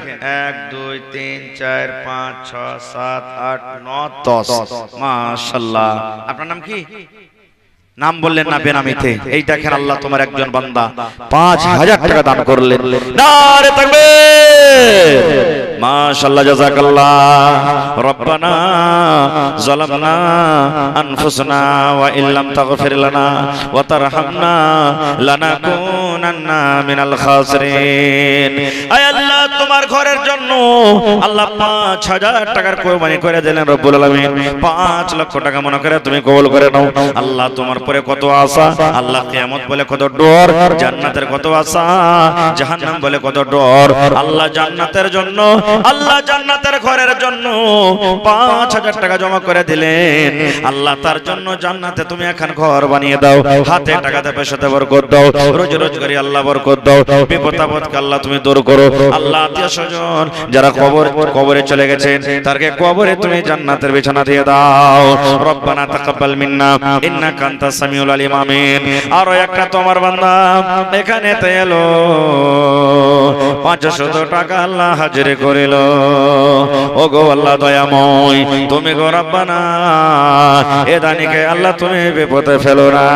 1 2 3 4 5 6 7 8 9 10, মাশাআল্লাহ। আপনার নাম কি? নাম বললেন না বেনামিতে। এই দেখেন আল্লাহ তোমার একজন বান্দা 5000 টাকা দান করলেন, নারে তাকবীর, মাশাআল্লাহ জাযাকাল্লাহ। রব্বানা যালামনা আনফুসানা ওয়া ইল্লাম তাগফির লানা ওয়া তারহামনা লানাকুনান্না মিনাল খাসিরিন। আয় আল্লাহ তোমার ঘরের জন্য আল্লাহ 5000 টাকার কোরবানি করে দিলেন রব্বুল আলামিন, 5 লক্ষ টাকা মনে করে তুমি কবুল করে নাও। আল্লাহ তোমার পরে কত আশা, আল্লাহ কিয়ামত বলে কত ডর, জান্নাতের কত আশা, জাহান্নাম বলে কত ডর। আল্লাহ জান্নাতের জন্য, আল্লাহ জান্নাতের ঘরের জন্য 5000 টাকা জমা করে দিলেন, আল্লাহ তার জন্য জান্নাতে তুমি এখন ঘর বানিয়ে দাও, হাতে টাকাতে পয়সাতে বরকত দাও, রোজ রোজ করে আল্লাহ বরকত দাও, বিপদ আপদকে আল্লাহ তুমি দূর করো। আল্লাহ আত্মীয় স্বজন যারা কবরে চলে গেছেন তারকে কবরে তুমি জান্নাতের বিছানা দিয়ে দাও। রব্বানা তাকাব্বাল মিন্না ইন্নাকা আনতাস সামিউল আলিম, আমিন। আরো একটা তোমার বান্দা এখানে তে এলো 500 টাকা আল্লাহ হাজির করিল, ও গো আল্লাহ দয়াময় তুমি গো রব্বানা এ দানিকে আল্লাহ তুমি বিপদে ফেলো না।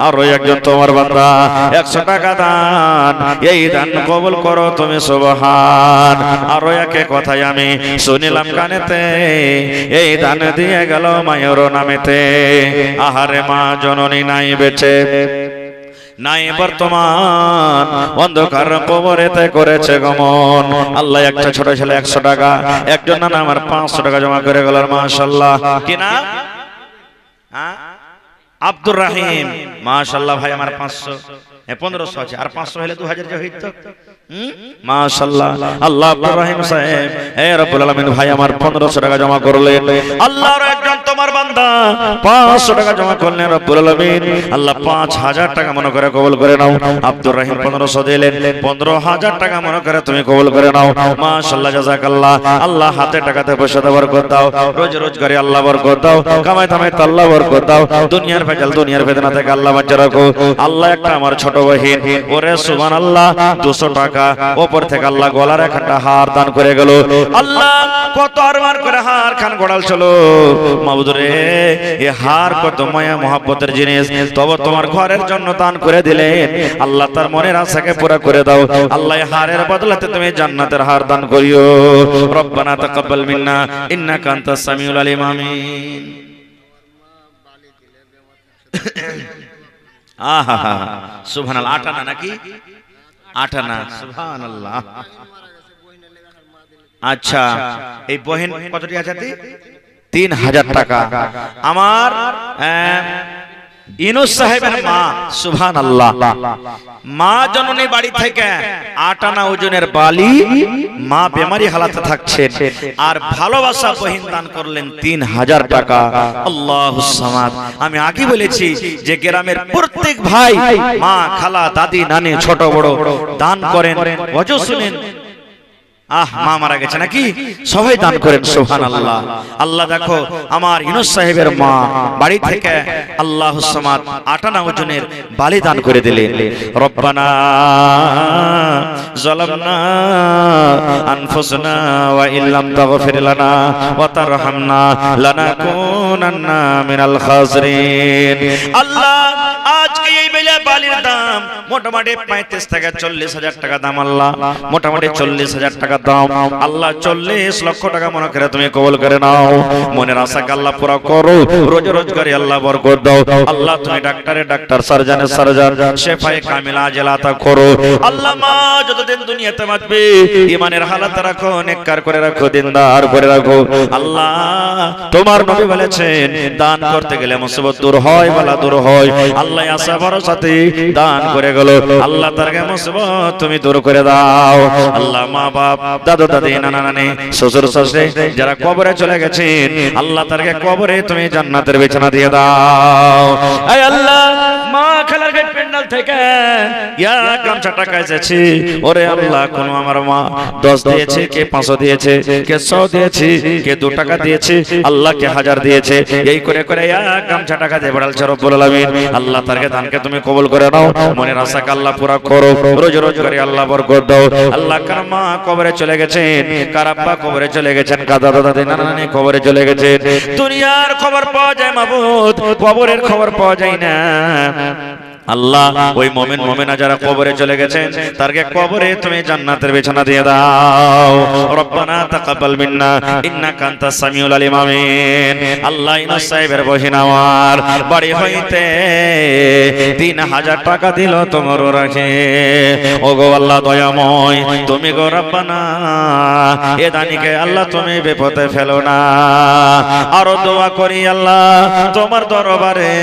আরো একজন তোমার বান্দা 100 টাকা দান, এই দান কবুল করো তুমি সুবহান। আরো একে কথাই আমি শুনিলাম কানেতে, এই দান দিয়ে গেল মায়ের নামেতে, আহারে মা জননী নাই বেঁচে নাই বর্তমান, অন্ধকার কবরেতে করেছে গমন। আল্লাহ একটা ছোট ছেলে 100 টাকা, একজন না আমার 500 টাকা জমা করে গেল, মাশাআল্লাহ। কি নাম? আব্দুর রহিম, মাশাআল্লাহ ভাই আমার 500 1500 আছে, আর 500 হলে 2000 যে হইতো, মাশাআল্লাহ। আল্লাহ আব্দুর রহিম সাহেব হে রব্বুল আলামিন ভাই আমার 1500 টাকা জমা করলেন, আল্লাহর একজন তোমার বান্দা 500 টাকা জমা করলেন রব্বুল আলামিন, আল্লাহ 5000 টাকা মনে করে কবুল করে নাও। আব্দুর রহিম 1500 দিলেন, 15000 টাকা মনে করে তুমি কবুল করে নাও, মাশাআল্লাহ জাযাকাল্লাহ। আল্লাহ হাতে টাকাতে পয়সাতে বরকত দাও, রোজ রোজ করে আল্লাহ বরকত দাও, কামাই থামাই আল্লাহ বরকত দাও, দুনিয়ার ভেজাল দুনিয়ার ফিতনা থেকে আল্লাহ বাঁচিয়ে রাখো। আল্লাহ একটা আমার ছোট বহিন, ওরে সুবহানাল্লাহ 200 টাকা ওপর থেকে আল্লাহ গলার একটা হার দান করে গেল। আল্লাহ কত আরমান করে হার খান গড়াল চলো, মাবুদ রে এই হার কত মায়া মহব্বতের জিনিস, তবে তোমার ঘরের জন্য দান করে দিলেন, আল্লাহ তার মনের আশাকে পুরা করে দাও। আল্লাহ এই হারের বদলাতে তুমি জান্নাতের হার দান করিও। রব্বানা তাকাব্বাল মিন্না ইন্নাকা আনতাস সামিউল আলিম, আমিন। আহা সুবহানাল্লাহ। 8 আনা নাকি? 8 আনা, সুবহানাল্লাহ। আচ্ছা, এই বহিন কতটি আছে? 3000 টাকা। আমার ইনুস সাহেবের মা, সুবহানাল্লাহ, মা জননী বাড়ি থেকে 8 আনা ওজনের বালি, মা বেমারি হালাতে থাকছেন, আর ভালোবাসা বহিন দান করলেন 3000 টাকা। আল্লাহুস সামাদ। আমি আগে বলেছি যে গ্রামের প্রত্যেক ভাই, মা, খালা, দাদি, নানি, ছোট বড় দান করেন। ওয়াজু শুনেন, মা মারা গেছে নাকি, সবাই দান করেন। সুবহানাল্লাহ। আল্লাহ দেখো, আমার ইউনুস সাহেবের মা বাড়ি থেকে আল্লাহুস সামাদ 8 আনা ওজনের বালি দান করে দিলেন। রব্বানা যালামনা আনফুসানা ওয়া ইল্লাম তাগফির লানা ওয়া তারহামনা লানাকুনান্না মিনাল খাসিরিন। আল্লাহ, আজকে এই বেলা বালির দাম মোটামুটি 35 থেকে 40,000 টাকা দাম। আল্লাহ, মোটামুটি 40,000 টাকা দাম। আল্লাহ, 40 লক্ষ টাকা মনে করে তুমি কবুল করে নাও। মনের আশাকে আল্লাহ পুরা করো। রোজ রোজগারে আল্লাহ বরকত দাও। আল্লাহ, তুমি ডাক্তারে ডাক্তার, সার্জনে সার্জন, শেফায়ে কামিলা আজলাতা করো। আল্লাহ, মা যতদিন দুনিয়াতে বাঁচবে ঈমানের হালাত রাখো, নেককার করে রাখো, দিনদার করে রাখো। আল্লাহ, তোমার নবী বলেছেন দান করতে গেলে মুসিবত দূর হয়, বালা দূর হয়। আল্লাহ, আশা ভরসাতে দান করে গেল। আল্লাহ, তার মুসিবত তুমি দূর করে দাও। আল্লাহ, মা বাপ, দাদু দাদি, নানা নানি, শ্বশুর শাশুড়ি যারা কবরে চলে গেছেন, আল্লাহ তারকে কবরে তুমি জান্নাতের বিছানা দিয়ে দাও। এই আল্লাহ, মা খালার গেট প্যান্ডেল থেকে গামছা টাকা এসেছে। ওরে আল্লাহ, কোন আমার মা 10 দিয়েছে, কে 500 দিয়েছে, কে 100 দিয়েছে, কে 2 টাকা দিয়েছে, আল্লাহ কে 1000 দিয়েছে। এই করে করে গামছা টাকা দিয়ে বড়ালছে রব্বুল আলামিন। আল্লাহ তারকে দানকে তুমি কবুল করে নাও। মনের আশাকে আল্লাহ পুরা করো। রোজ রোজ করে আল্লাহ বরকত দাও। আল্লাহ, কার মা কবরে চলে গেছেন, কার আব্বা কবরে চলে গেছেন, কার দাদা দাদি, নানা নানি কবরে চলে গেছেন। দুনিয়ার খবর পাওয়া যায় মাবুদ, কবরের খবর পাওয়া যায় না। আল্লাহ, ওই মুমিন মুমিনা যারা কবরে চলে গেছেন, তারকে কবরে তুমি জান্নাতের বিছানা দিয়ে দাও। রব্বানা তাকাব্বাল মিন্না ইন্নাকা আনতাস সামিউল আলিম। আমিন। আল্লাহ, ইউনুস সাহেবের বহিন আমার বাড়ি হইতে 3000 টাকা দিল তোমার রাখে। ও গো আল্লাহ দয়াময়, তুমি গো রব্বানা, এ দানিকে আল্লাহ তুমি বিপদে ফেলো না। আরো দোয়া করি আল্লাহ তোমার দরবারে,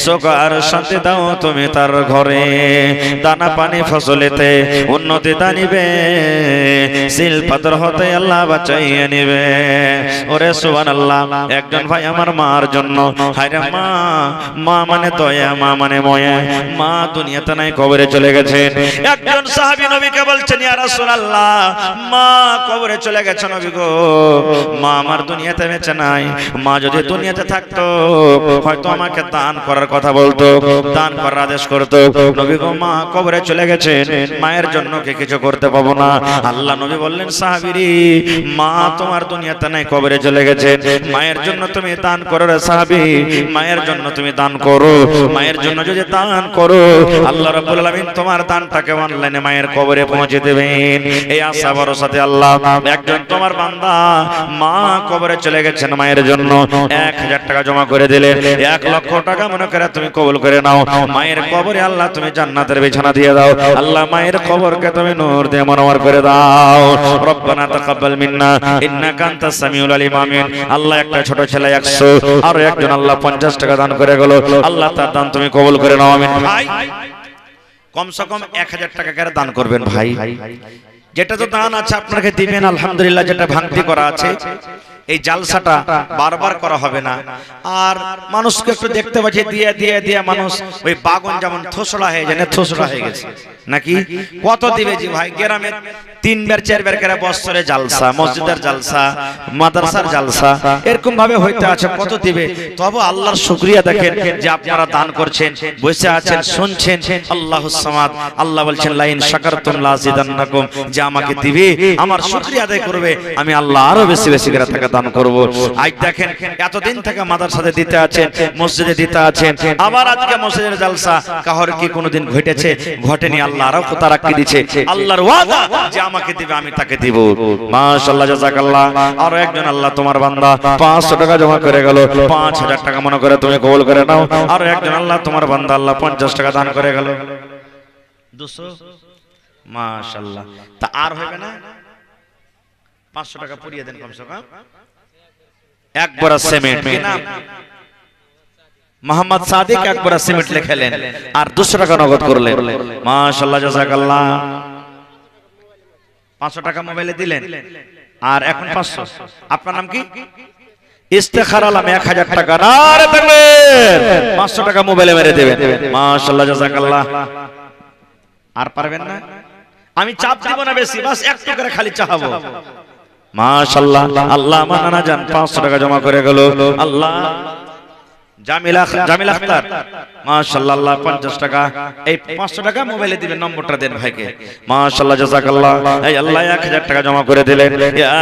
সুখ আর শান্তি দাও তুমি তার ঘরে। দানা পানি ফসলেতে উন্নতি দানিবে, সিল পাথর হতে আল্লাহ বাঁচাইয়ে নিবে। ওরে সুবহানাল্লাহ। একজন ভাই আমার মার জন্য, হায়রে মা, মা মানে দয়া, মা মানে ময়া, মা দুনিয়াতে নাই, কবরে চলে গেছেন। একজন সাহাবী নবীকে বলছেন, ইয়া রাসূলুল্লাহ, মা কবরে চলে গেছে নবী গো, মা আমার দুনিয়াতে বেঁচে নাই। মা যদি দুনিয়াতে থাকতো হয়তো আমাকে দান করার কথা বলতো, দান করার আদেশ করতো। নবী গো, মা কবরে চলে গেছেন, মায়ের জন্য কে কিছু করতে পাবো না। আল্লাহ নবী বললেন, সাহাবীরে, মা তোমার দুনিয়াতে নাই, কবরে চলে গেছে, মায়ের জন্য তুমি দান করো রে সাহাবী, মায়ের জন্য তুমি দান করো। মায়ের জন্য যদি দান করো, আল্লাহ রাব্বুল আলামিন তোমার দানটাকে অনলাইনে মায়ের কবরে পৌঁছে দেবেন। এই আশা ভরসাতে আল্লাহ, একজন তোমার বান্দা মা কবরে চলে গেছেন, মায়ের জন্য 1000 টাকা জমা করে দিলেন। 1 লক্ষ টাকা মনে করে তুমি কবুল করে নাও। মায়ের কবরে আল্লাহ তুমি জান্নাতের বিছানা দিয়ে দাও। আল্লাহ মায়ের কবরকে তুমি নূর দিয়ে মনোয়ার করে দাও। রব্বানা তাকাব্বাল মিন্না ইন্নাকা আনতাস সামিউল আলিম। আমিন। আল্লাহ, একটা ছোট ছেলে 100, আর একজন আল্লাহ 50 টাকা দান করে গেল। আল্লাহ তার দান তুমি কবুল করে নাও। আমিন। ভাই, কমসে কম 1000 টাকা করে দান করবেন ভাই। যেটা তো দান আছে আপনাকে দিবেন আলহামদুলিল্লাহ। যেটা ভাঙতি করা আছে, এই জালসাটা বারবার করা হবে না। আর মানুষকে একটু দেখতে পাচ্ছি দিয়ে দিয়ে দিয়ে মানুষ ওই বাগন যেমন থোসড়া হয়ে যায়, থোসড়া হয়ে গেছে নাকি। কত দিবে জি ভাই? গ্রামে 3 বার 4 বার করে বছরে জালসা, মসজিদের জালসা, মাদ্রাসার জালসা, এরকম ভাবে হইতে আছে। কত দিবে? তবে আল্লাহর শুকরিয়া দেখেন যে আপনারা দান করছেন, বসে আছেন, শুনছেন। আল্লাহুস সামাদ। আল্লাহ বলছেন, লাইন শাকারতুম লাযিদান্নাকুম, যে আমাকে দিবে, আমার শুকরিয়া আদায় করবে, আমি আল্লাহ আরো বেশি বেশি করে টাকা দান করব। আজ দেখেন এতদিন থেকে মাদ্রাসাতে দিতে আছেন, মসজিদে দিতে আছেন, আবার আজকে মসজিদের জালসা। কাহর কি কোনোদিন ঘটেছে? ঘটেনি। আল্লাহ আরো তারাক্কি দিয়েছে। আল্লাহর ওয়াদা যে আমাকে দিবে, আমি তাকে দিব। মাশাআল্লাহ, জাযাকাল্লাহ। আর একজন আল্লাহ তোমার বান্দা 500 টাকা জমা করে গেল। 5000 টাকা মনে করে তুমি কবুল করে নাও। আর একজন আল্লাহ তোমার বান্দা আল্লাহ 50 টাকা দান করে গেল। 200। মাশাআল্লাহ। তা আর হবে না? 500 টাকা পুরিয়ে দেন কমসে কম। এক বড়া সিমেন্ট, কি নাম? মোহাম্মদ সাদিক এক বড়া সিমেন্ট লিখলেন আর 200 টাকা নগদ করলেন। মাশাআল্লাহ, জাযাকাল্লাহ। 500 টাকা মোবাইলে দিলেন আর এখন 500। আপনার নাম কি? ইস্তেখার আলম 1000 টাকা। নারে তাকবীর। 500 টাকা মোবাইলে মেরে দেবেন। মাশাআল্লাহ, জাযাকাল্লাহ। আর পারবেন না? আমি চাপ দিব না বেশি, বাস একটু করে খালি চাহাবো। মাশাআল্লাহ, আল্লাহ মানানা জান 500 টাকা জমা করে গেল। আল্লাহ। জামিল আখতার মাশাআল্লাহ, আল্লাহ 50 টাকা। এই 500 টাকা মোবাইলে দিবেন, নম্বরটা দেন ভাইকে। মাশাআল্লাহ, জাযাকাল্লাহ। এই আল্লাহ 1000 টাকা জমা করে দিলেন।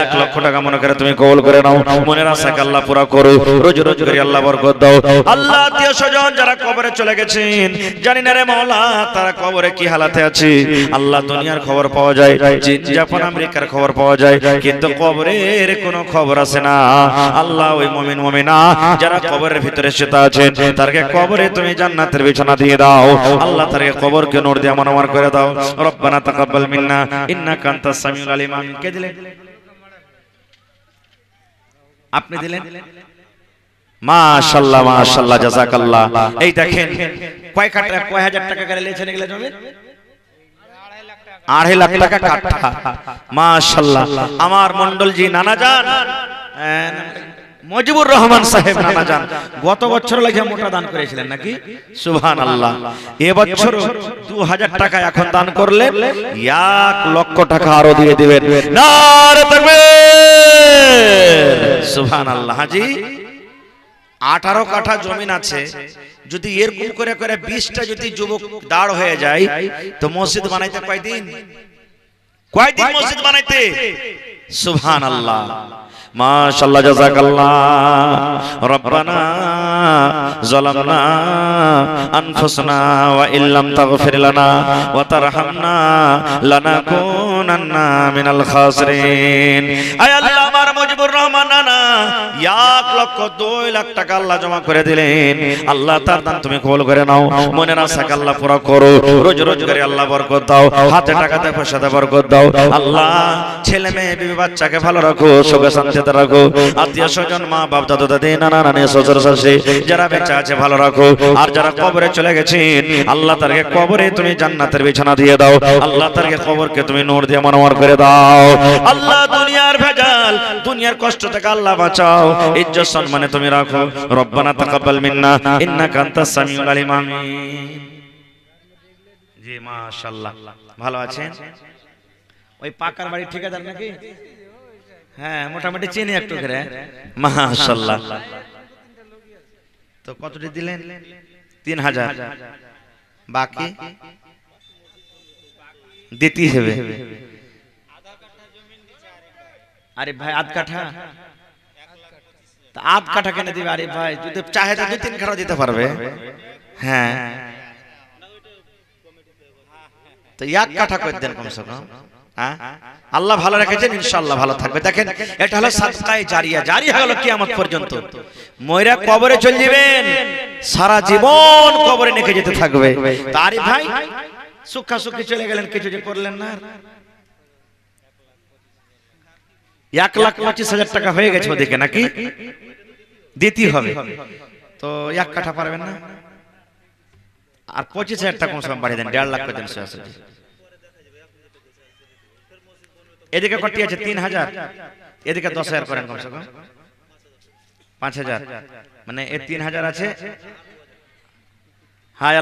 1 লক্ষ টাকা মনে করে তুমি কবুল করে নাও। মনের আশাকে আল্লাহ পুরা করো। রোজ রোজ করে আল্লাহ বরকত দাও। আল্লাহ আত্মীয় স্বজন যারা কবরে চলে গেছেন, জানি না রে মাওলা তারা কবরে কি হালাতে আছে। আল্লাহ দুনিয়ার খবর পাওয়া যায়, চীন জাপান আমেরিকার খবর পাওয়া যায়, কিন্তু কবরের কোনো খবর আসে না। আল্লাহ ওই মুমিন মুমিনা যারা কবরের ভিতরে আছেন তারকে কবরে তুমি জান্নাতের বিছানা দিয়ে দাও। আল্লাহ তারকে কবরকে নূর দিয়ে মনোমর করে দাও। রব্বানা তাকাব্বাল মিন্না ইন্নাকা আনতাস সামিউল আলিম। আমিন। কে দিলেন? আপনি দিলেন। মাশাআল্লাহ, মাশাআল্লাহ, জাযাকাল্লাহ। এই দেখেন কয় হাজার টাকা করে লেছেন এগুলা জমি? 2.5 লাখ টাকা কাঠা। মাশাআল্লাহ। আমার মন্ডলজি নানা জান মজিবুর রহমান সাহেব নানা জান গত বছর লাগে মোটা দান করেছিলেন নাকি? সুবহানাল্লাহ। এবছর 2000 টাকা এখন দান করলে 1 লক্ষ টাকা আরো দিয়ে দিবেন। নারে তাকবীর। সুবহানাল্লাহ। হাজি 18 কাঠা জমিন আছে, যদি এরকম করে করে 20টা যদি যুবক দাঁড় হয়ে যায় তো মসজিদ বানাইতে কয়দিন মসজিদ বানাইতে? সুবহানাল্লাহ। মাশাআল্লাহ, জাযাকাল্লাহ। রব্বানা যালামনা আনফুসানা ওয়া ইল্লাম তাগফির লানা ওয়া তারহামনা লানাকুনান্না মিনাল খাসিরিন। আয় আল্লাহ, আমার মুজিবুর রহমান নানা 1 লক্ষ 2 লাখ টাকা আল্লাহ জমা করে দিলেন। আল্লাহ তার দান তুমি কবুল করে নাও। মনের আশাকে আল্লাহ পুরা করো। রোজ রোজ করে আল্লাহ বরকত দাও। হাতে টাকাতে পয়সাতে বরকত দাও। আল্লাহ ছেলে মেয়ে বিবি বাচ্চাকে ভালো রাখো, সুখে শান্তি রাখো। আত্মীয় স্বজন মা বাপ দাদু দাদি নানা নানি শ্বশুর শাশুড়ি যারা বেঁচে আছে ভালো রাখো। আর যারা কবরে চলে গেছেন আল্লাহ তারকে কবরে তুমি জান্নাতের বিছানা দিয়ে দাও। আল্লাহ তারকে কবরকে তুমি নূর দিয়ে মনোমর করে দাও। আল্লাহ দুনিয়ার ভেজাল দুনিয়ার কষ্ট থেকে আল্লাহ বাঁচাও, ইজ্জত সম্মানে তুমি রাখো। রব্বানা তাকাব্বাল মিন্না ইন্নাকা আনতাস সামিউল আলিম। আমিন। জি মাশাআল্লাহ, ভালো আছেন? ওই পাকার বাড়ি ঠিকাদার নাকি? হ্যাঁ, মোটামুটি চিনি একটু করে। মাশাআল্লাহ। তো কতটি দিলেন? 3000। বাকি দিতে হবে। আরে ভাই আধ কাঠা, আধ কাঠা কেন দিবে? আরে ভাই যদি চাহে তো 2-3 কাঠা দিতে পারবে। হ্যাঁ, তো 1 কাঠা করে দেন কমসে কম। আল্লাহ ভালো রেখেছেন, ইনশাআল্লাহ ভালো থাকবে। দেখেন এটা হলো সাদকায়ে জারিয়া, জারি হয়ে গেল কিয়ামত পর্যন্ত। ময়রা কবরে চলে যাবেন, সারা জীবন কবরে নেকে যেতে থাকবে। তারই ভাই সুখা সুখী চলে গেলেন, কিছু যে করলেন না। 1,25,000 টাকা হয়ে গেছে ওদিকে নাকি? দিতে হবে তো 1 কাঠা পারবেন না। আর 25,000 টাকা কমসে কম বাড়িয়ে দেন, 1.5 লাখ করে দেন। এদিকে কটি আছে? 3,000। এদিকে 10,000 করেন কমসে কম 5,000, মানে 3,000 আছে। হায়